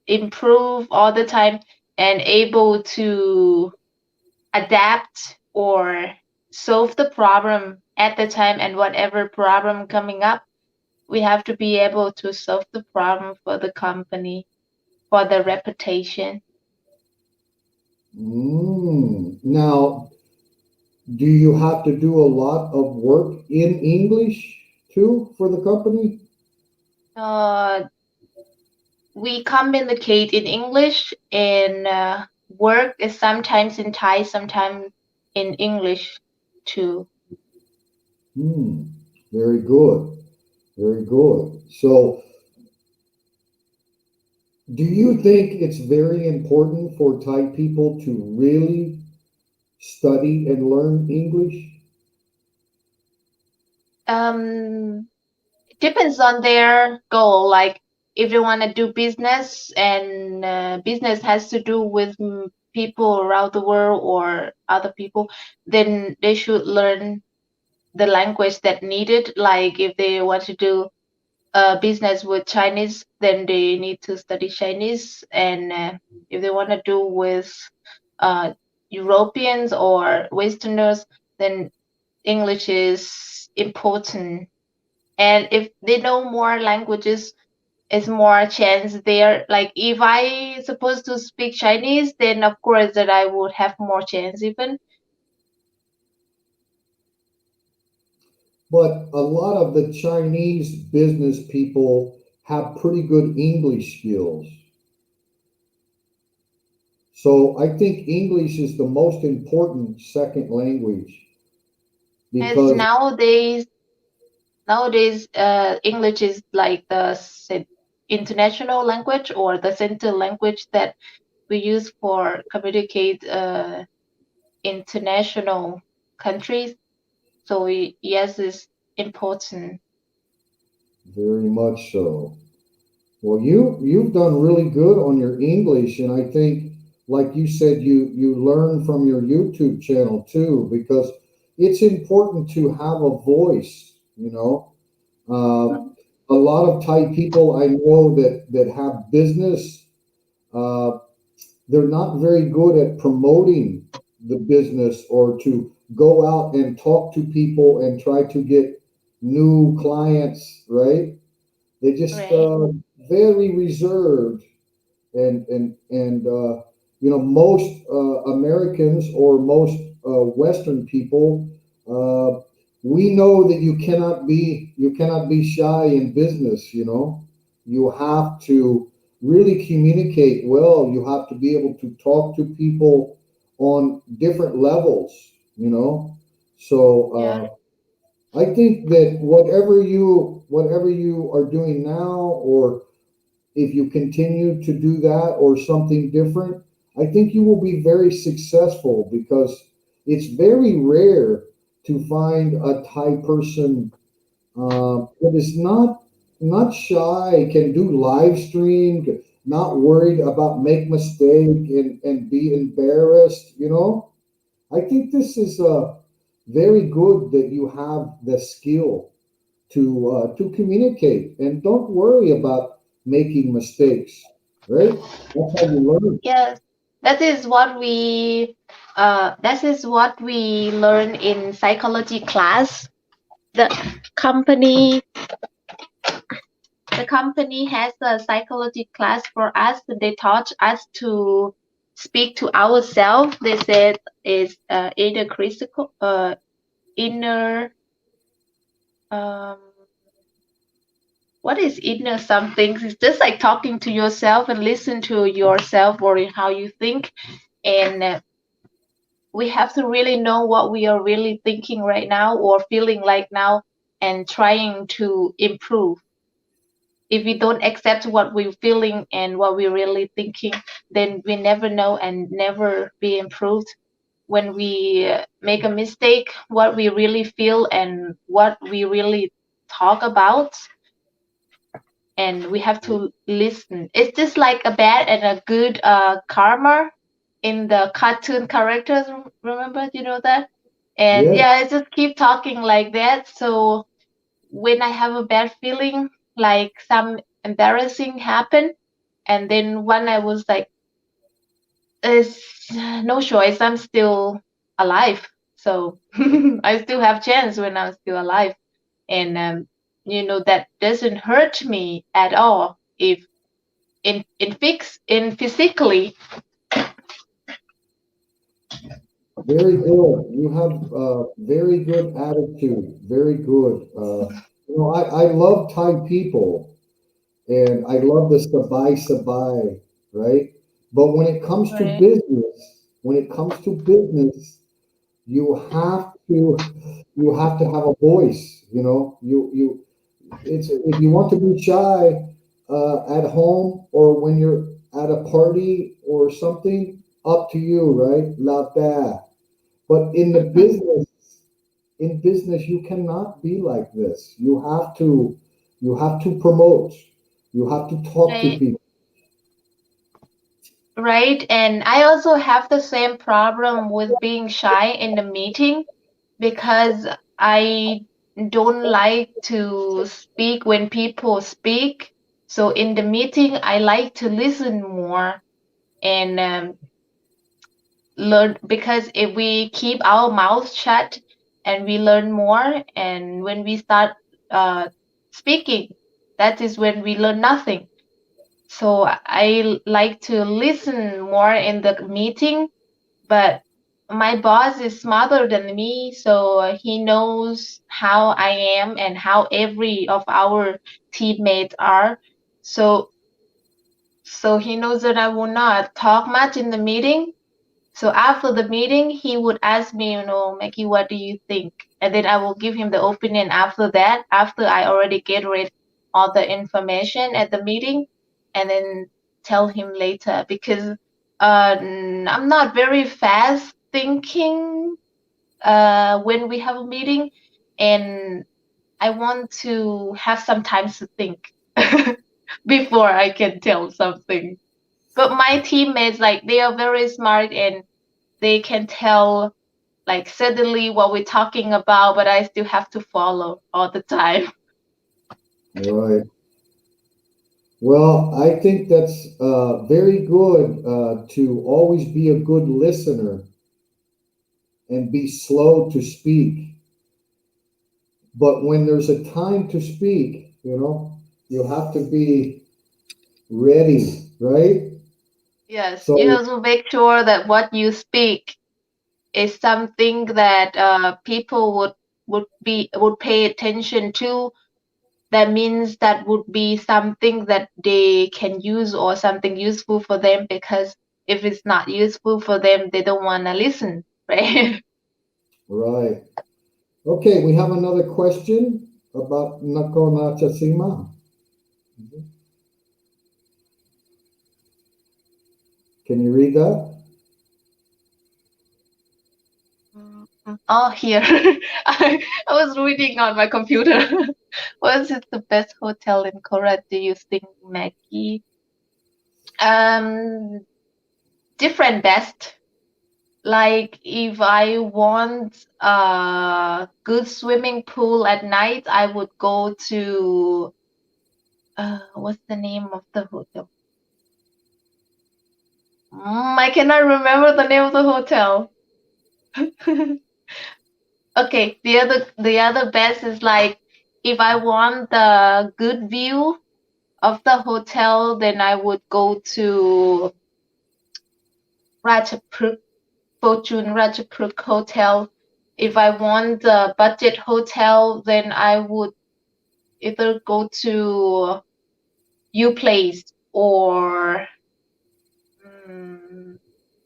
improve all the time and able to adapt or solve the problem at the time, and whatever problem coming up, we have to be able to solve the problem for the company, for the reputation. Now, do you have to do a lot of work in English too for the company? Uh, we communicate in English, and work is sometimes in Thai, sometimes in English too. Hmm. Very good. Very good. So, do you think it's very important for Thai people to really study and learn English? Um, Depends on their goal. Like if they want to do business, and business has to do with people around the world or other people, then they should learn the language that needed. Like if they want to do business with Chinese, then they need to study Chinese. And if they want to do with uh, Europeans or Westerners, then English is important. And if they know more languages, it's more chance there. Like if I supposed to speak Chinese, then of course that I would have more chance even. But a lot of the Chinese business people have pretty good English skills. So I think English is the most important second language As because nowadays English is like the international language or the center language that we use for communicate international countries. So yes, it's important. very much so. Well, you've done really good on your English, and I think, like you said, you learn from your YouTube channel too, because it's important to have a voice. A lot of Thai people I know that have business, uh, they're not very good at promoting the business or to go out and talk to people and try to get new clients. Right? They just Right. very reserved, and most Americans or most Western people, uh, we know that you cannot be shy in business. You have to really communicate well. You have to be able to talk to people on different levels. Yeah. So I think that whatever you are doing now, or if you continue to do that or something different, I think you will be very successful because it's very rare to find a Thai person that is not shy, can do live stream, not worried about make mistake and be embarrassed. I think this is very good that you have the skill to communicate and don't worry about making mistakes. Right? That's how you learn. Yes. That is what we learn in psychology class. The company the company has a psychology class for us. They taught us to speak to ourselves. They said is inner um what is inner something? It's just like talking to yourself and listen to yourself or how you think. And we have to really know what we are really thinking right now or feeling like now, and trying to improve. If we don't accept what we're feeling and what we're really thinking, then we never know and never be improved. When we make a mistake, what we really feel and what we really talk about, and we have to listen. It's just like a bad and a good karma in the cartoon characters. Remember, you know that? And Yes. yeah, I just keep talking like that. So when I have a bad feeling, like some embarrassing happened, and then when I was like, it's no choice, I'm still alive, so I still have chance when I'm still alive, and that doesn't hurt me at all if in physically. Very good. You have very good attitude. Very good. I love Thai people and I love the sabai sabai, right? But Right. when it comes to business, you have to you have to have a voice. It's if you want to be shy at home or when you're at a party or something, up to you, right? La bad. But in business, you cannot be like this. You have to promote. You have to talk to Right. people. Right. And I also have the same problem with being shy in the meeting because I don't like to speak when people speak. So in the meeting, I like to listen more and learn, because if we keep our mouth shut and we learn more, and when we start uh, speaking, that is when we learn nothing. So I like to listen more in the meeting, but my boss is smarter than me, so he knows how I am and how every of our teammates are. So so he knows that I will not talk much in the meeting. So after the meeting, he would ask me, Maggie, what do you think? And then I will give him the opinion after that, after I already get rid all the information at the meeting, and then tell him later, because I'm not very fast thinking when we have a meeting, and I want to have some time to think before I can tell something. But my teammates, like, they are very smart and they can tell like suddenly what we're talking about, but I still have to follow all the time. Right. Well, I think that's very good to always be a good listener and be slow to speak. But when there's a time to speak, you have to be ready, right? Yes, you So, have to make sure that what you speak is something that people would pay attention to. That means that would be something that they can use or something useful for them, because if it's not useful for them, they don't want to listen, right? right. Okay, we have another question about Nako Nachasima. Can you read that? Oh, here. I was reading on my computer. What is the best hotel in Korea, do you think, Maggie? Um, different best. Like if I want a good swimming pool at night, I would go to what's the name of the hotel? I cannot remember the name of the hotel. Okay, the other best is like if I want the good view of the hotel, then I would go to Ratchapruk, Fortune Ratchapruk Hotel. If I want the budget hotel, then I would either go to U Place or mm,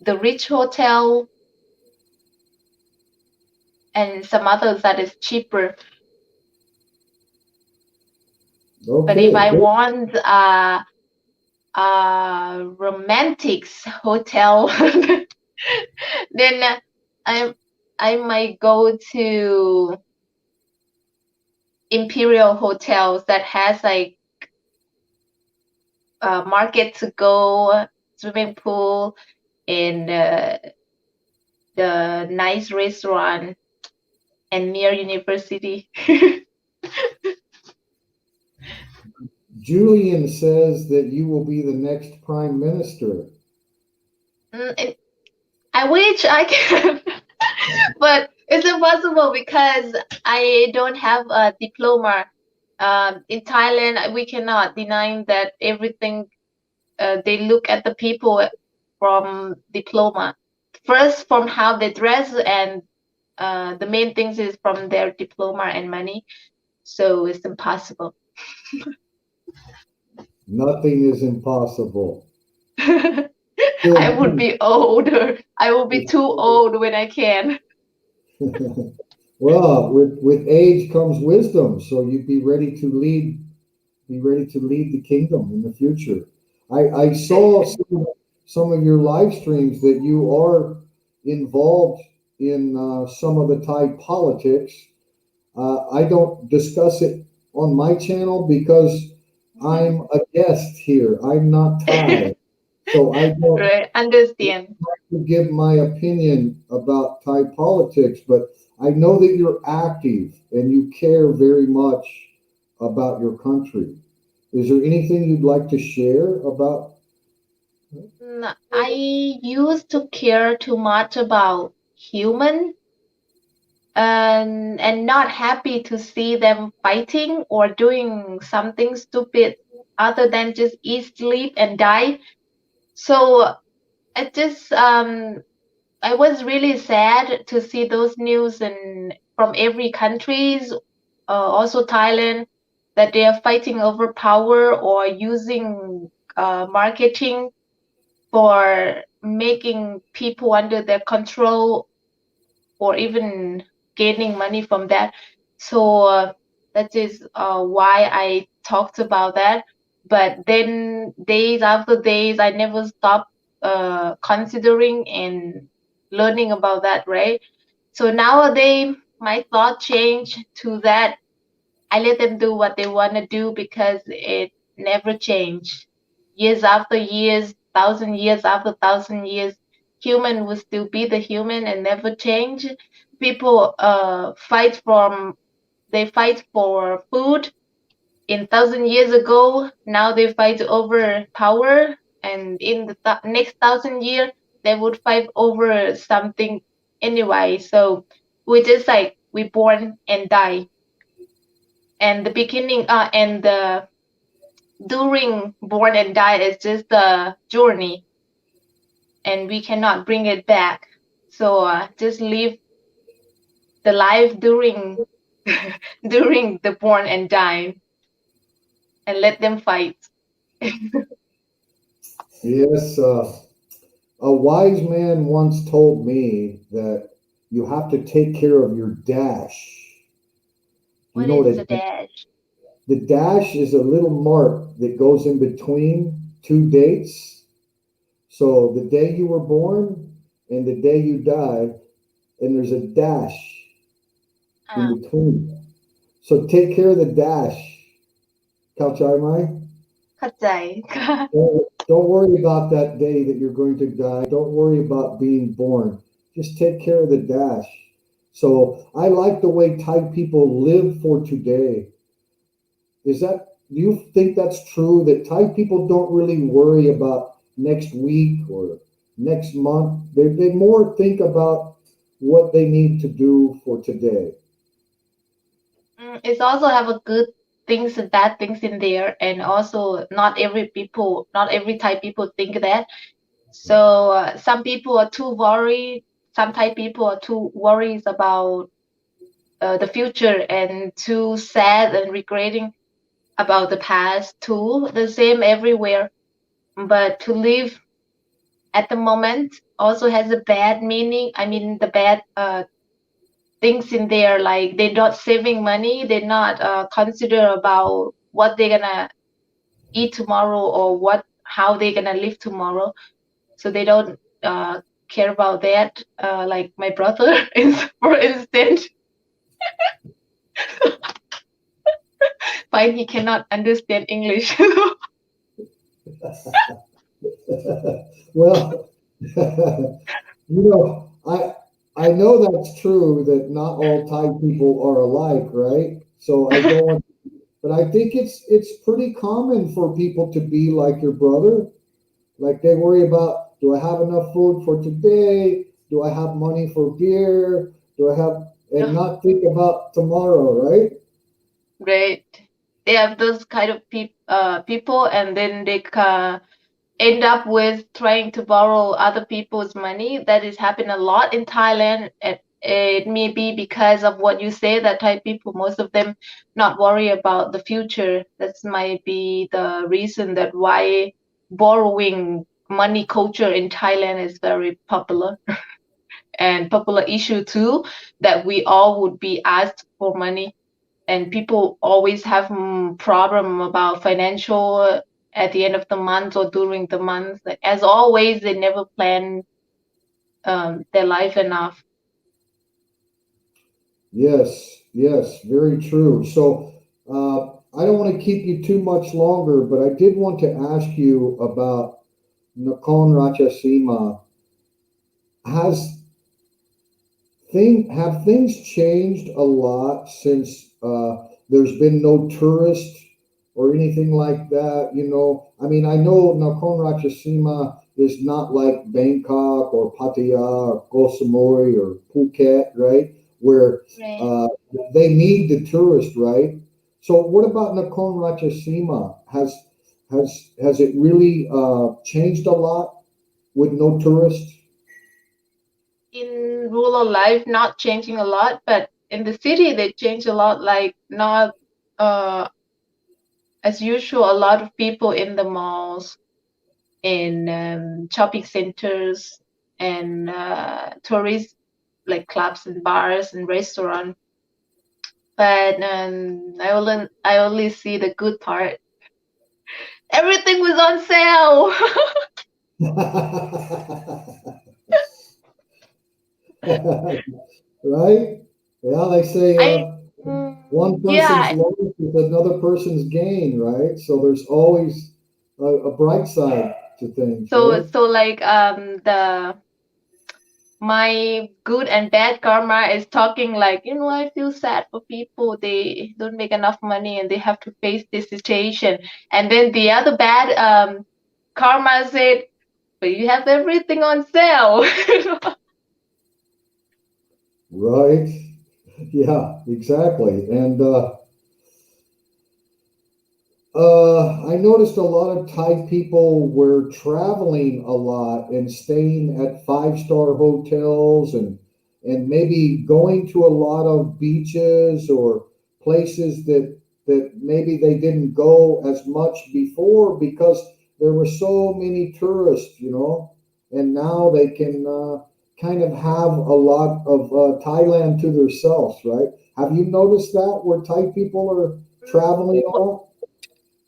the Rich Hotel, and some others that is cheaper. But if Okay, I good. want a romantics hotel, then I might go to Imperial Hotels that has like a market to go, swimming pool, and the nice restaurant, and near university. Julian says that you will be the next prime minister. Mm, I wish I can, but it's impossible because I don't have a diploma. In Thailand, we cannot deny that everything they look at the people from diploma. First, from how they dress, and the main things is from their diploma and money. So it's impossible. Nothing is impossible. I would be older. I will be too old when I can. Well, with age comes wisdom, so you'd be ready to lead. Be ready to lead the kingdom in the future. I saw some of your live streams that you are involved in some of the Thai politics. I don't discuss it on my channel because I'm a guest here. I'm not Thai, so I don't Right, understand. to give my opinion about Thai politics, but I know that you're active and you care very much about your country. Is there anything you'd like to share about? I used to care too much about human and not happy to see them fighting or doing something stupid other than just eat, sleep, and die. So I just I was really sad to see those news and from every countries, also Thailand, that they are fighting over power or using marketing for making people under their control or even gaining money from that. So that is why I talked about that. But then days after days, I never stopped considering and learning about that, right? So nowadays, my thought changed to that I let them do what they want to do because it never changed. Years after years, thousand years after thousand years, human will still be the human and never change. People they fight for food in thousand years ago. Now they fight over power, and in the next thousand year they would fight over something anyway. So we just like we born and die, and the beginning and the during born and die is just a journey, and we cannot bring it back. So just live the life during during the born and die, and let them fight. Yes, a wise man once told me that you have to take care of your dash. You What know what is a the dash? the dash is a little mark that goes in between two dates. So the day you were born and the day you die, and there's a dash Ah, in between. So take care of the dash. Kauchai Mai. เข้าใจ Don't worry about that day that you're going to die. Don't worry about being born. Just take care of the dash. So I like the way Thai people live for today. Do you think that's true that Thai people don't really worry about next week or next month? They more think about what they need to do for today. It's also have a good things and bad things in there, and also not every type people think that. So some people are too worried. Some type people are too worried about the future and too sad and regretting about the past too. The same everywhere. But to live at the moment also has a bad meaning. I mean, the bad things in there, like they're not saving money. They're not consider about what they're gonna eat tomorrow or how they're gonna live tomorrow. So they don't care about that. Like my brother is, for instance, fine, he cannot understand English. Well, I know that's true that not all Thai people are alike, right? So I don't want but I think it's pretty common for people to be like your brother. Like they worry about, do I have enough food for today? Do I have money for beer? Do I have, and Yeah, not think about tomorrow, right? right. They have those kind of people, and then they end up with trying to borrow other people's money. That is happening a lot in Thailand. It may be because of what you say, that Thai people, most of them not worry about the future. That might be the reason that why borrowing money culture in Thailand is very popular and popular issue too, that we all would be asked for money, and people always have problem about financial at the end of the month or during the month. Like, as always, they never plan their life enough. Yes, yes, very true. So I don't want to keep you too much longer, but I did want to ask you about Nakhon Ratchasima. Has have things changed a lot since there's been no tourists or anything like that? You know, I mean, I know Nakhon Ratchasima is not like Bangkok or Pattaya or Koh Samui or Phuket, right? Where Right. uh, they need the tourist, right? So, what about Nakhon Ratchasima? Has it really changed a lot with no tourists? In rural life, not changing a lot, but in the city, they change a lot. Like, not uh, as usual, a lot of people in the malls, in shopping centers, and tourist like clubs and bars and restaurants. But I only see the good part. Everything was on sale. Right? Yeah, they say I one person's yeah. loss is another person's gain, right? So there's always a bright side to things, So right? so like the my good and bad karma is talking like, I feel sad for people. They don't make enough money and they have to face this situation. And then the other bad karma said, but you have everything on sale. Right. Yeah, exactly. And I noticed a lot of Thai people were traveling a lot and staying at five-star hotels and maybe going to a lot of beaches or places that maybe they didn't go as much before because there were so many tourists, you know, and now they can kind of have a lot of Thailand to themselves, right? Have you noticed that where Thai people are traveling a lot?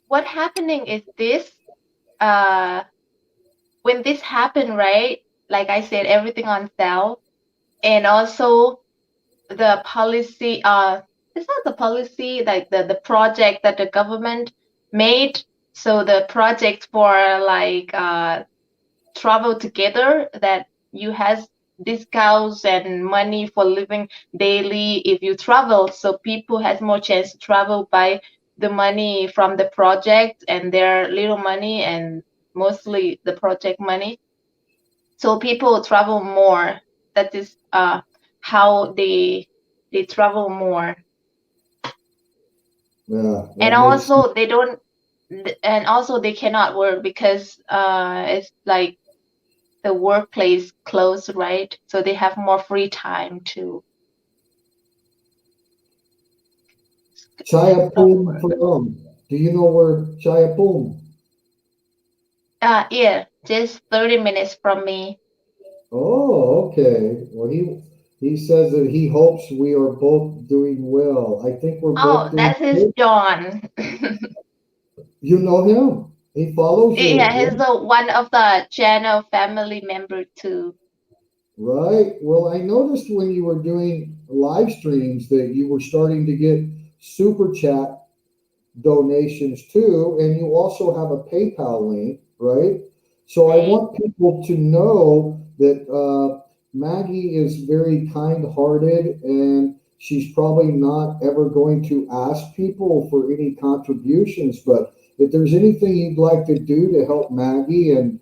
What happening is this, uh when this happened, right? Like I said, everything on sale, and also the policy. It's not the policy, like the project that the government made. So the project for like travel together, that you has discounts and money for living daily if you travel, so people has more chance to travel by the money from the project and their little money, and mostly the project money, so people travel more. That is how they travel more. Yeah, And that makes sense. also they don't, and also they cannot work because it's like the workplace closed, right? So they have more free time to stop Chayapum work. from. Do you know where Chayapum? Yeah, just 30 minutes from me. Oh, okay. Well, he says that he hopes we are both doing well. I think we're both Oh, doing that is good. John. You know him. He follows Yeah, you, he's yeah. the one of the channel family member too. Right. Well, I noticed when you were doing live streams that you were starting to get super chat donations too, and you also have a PayPal link, right? So I Right. want people to know that Maggie is very kind-hearted, and she's probably not ever going to ask people for any contributions. But if there's anything you'd like to do to help Maggie and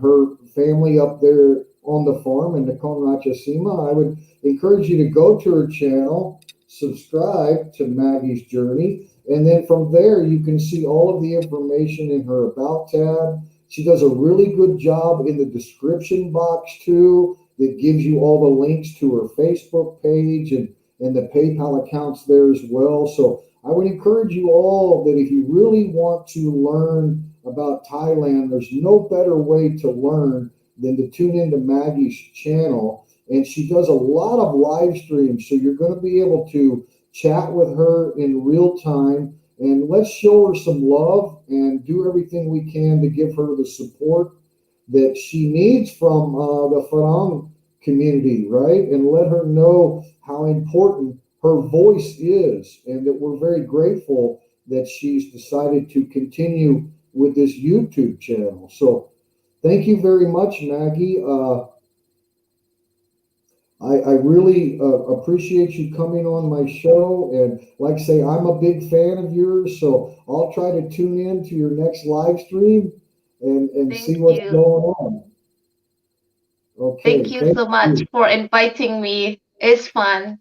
her family up there on the farm in Nakhon Ratchasima, I would encourage you to go to her channel, subscribe to Maggie's Journey, and then from there you can see all of the information in her About tab. She does a really good job in the description box too, that gives you all the links to her Facebook page and the PayPal accounts there as well. So I would encourage you all that if you really want to learn about Thailand, there's no better way to learn than to tune into Maggie's channel. And she does a lot of live streams, so you're going to be able to chat with her in real time. And let's show her some love and do everything we can to give her the support that she needs from the Farang community, right? And let her know how important her voice is, and that we're very grateful that she's decided to continue with this YouTube channel. So thank you very much, Maggie. I really appreciate you coming on my show. And like I say, I'm a big fan of yours, so I'll try to tune in to your next live stream and Thank see what's you. going on. Thank Okay, you thank so much you. for inviting me. It's fun.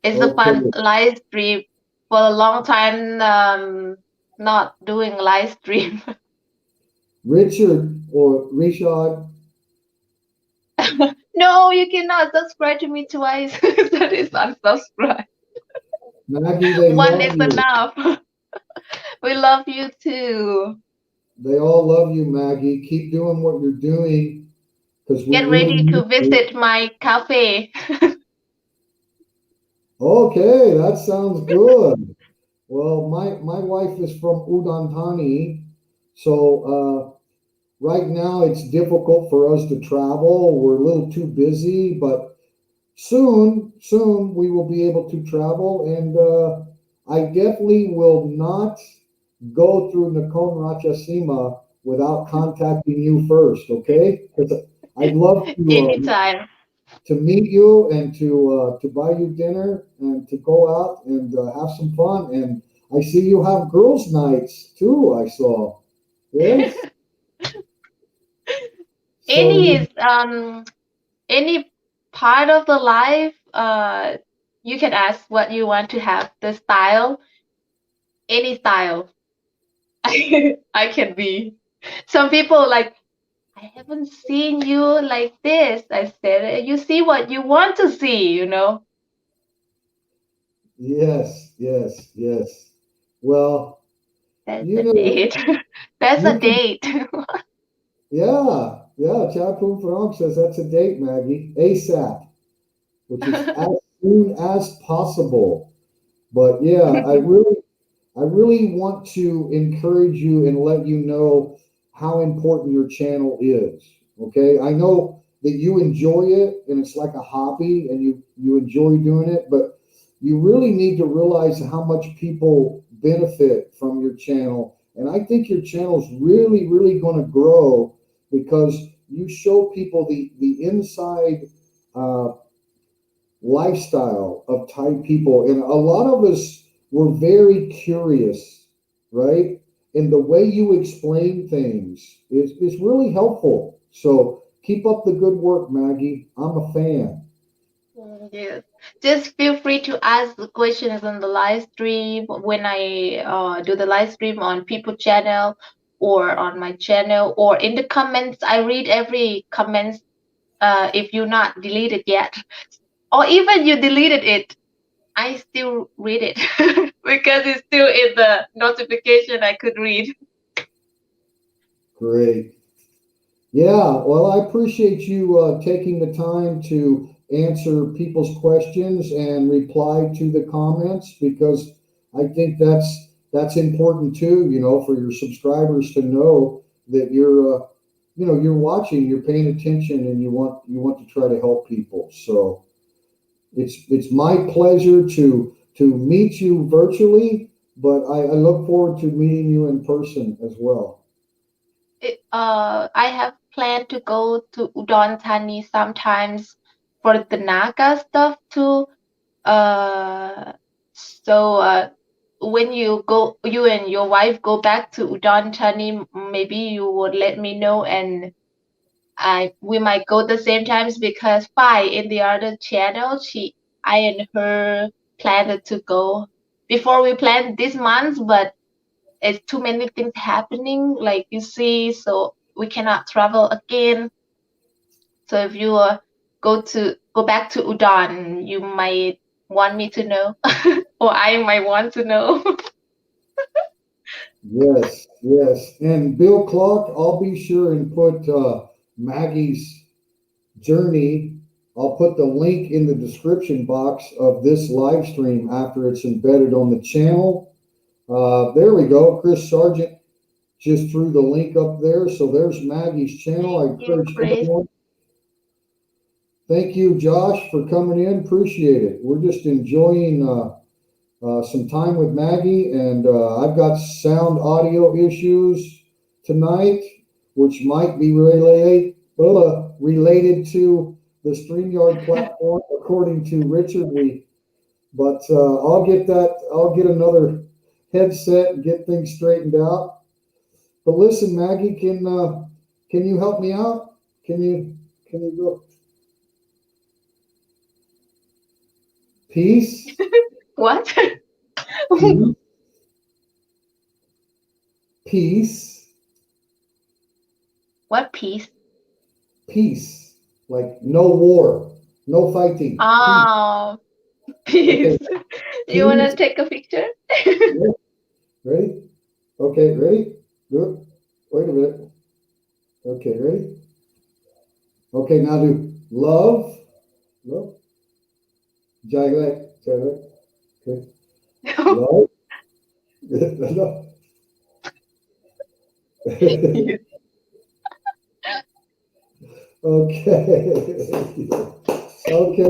It's a Okay, fun live stream. For a long time, not doing live stream. Richard or Richard, No, you cannot subscribe to me twice. That is unsubscribe. Maggie, they One love is you. enough. We love you too. They all love you, Maggie. Keep doing what you're doing because we Get really ready to need you. visit my cafe. Okay, that sounds good. Well, my wife is from Udon Thani, so right now it's difficult for us to travel. We're a little too busy, but soon we will be able to travel, and I definitely will not go through Nakhon Ratchasima without contacting you first, okay? 'Cause I'd love Anytime. to meet you and to buy you dinner and to go out and have some fun. And I see you have girls' nights too. I saw. Yes. So Any you is any part of the life, you can ask what you want to have. The style, any style. I can be. Some people like, I haven't seen you like this. I said, you see what you want to see, you know? yes. Well, That's you a know, date. That's you a can. date. Yeah. Chad Poon Farong says that's a date, Maggie. ASAP, which is as soon as possible. But yeah, I really want to encourage you and let you know how important your channel is. Okay. I know that you enjoy it and it's like a hobby and you enjoy doing it, but you really need to realize how much people benefit from your channel. And I think your channel is really going to grow because you show people the inside uh, lifestyle of Thai people. And a lot of us were very curious, right? And the way you explain things is really helpful. So keep up the good work, Maggie. I'm a fan. Yes. Just feel free to ask the questions on the live stream when I do the live stream on people channel or on my channel or in the comments. I read every comments if you're not deleted yet. Or even you deleted it, I still read it because it's still in the notification I could read. Great. Yeah, well, I appreciate you taking the time to answer people's questions and reply to the comments because I think that's important too. You know, for your subscribers to know that you're watching, you're paying attention, and you want to try to help people. So it's my pleasure to meet you virtually, but I look forward to meeting you in person as well. I have planned to go to Udon Thani sometimes for the Naga stuff too. So when you and your wife go back to Udon Thani, maybe you would let me know, and we might go the same times because Fi in the other channel, I and her planned to go before we planned this month, but it's too many things happening, like you see, so we cannot travel again. So if you go back to Udon, you might want me to know, or I might want to know. Yes, yes. And Bill Clark, I'll be sure and put Maggie's Journey. I'll put the link in the description box of this live stream after it's embedded on the channel. There we go. Chris Sargent just threw the link up there. So there's Maggie's channel. I Thank you, encourage Chris. everyone. Thank you, Josh, for coming in. Appreciate it. We're just enjoying some time with Maggie, and I've got sound audio issues tonight, which might be related to the StreamYard platform, according to Richard. But I'll get that. I'll get another headset and get things straightened out. But listen, Maggie, can you help me out? Can you go? Peace. What? Peace. Peace. What piece? Peace. Like no war, no fighting. Oh, Peace. peace. Okay. You want to Peace. take a picture? Yeah. Ready? Okay, ready? Good. Wait a minute. Okay, ready? Okay, now do love. Love. Jai. Okay. Love. No. Okay. Okay.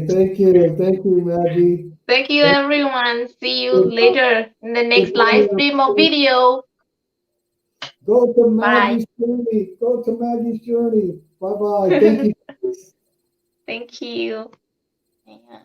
Thank you. Thank you, Maggie. Thank you, everyone. See you Good later in the next live morning. stream or video. Go to Bye. Maggie's Journey. Go to Maggie's Journey. Bye bye. Thank you. Thank you. Yeah.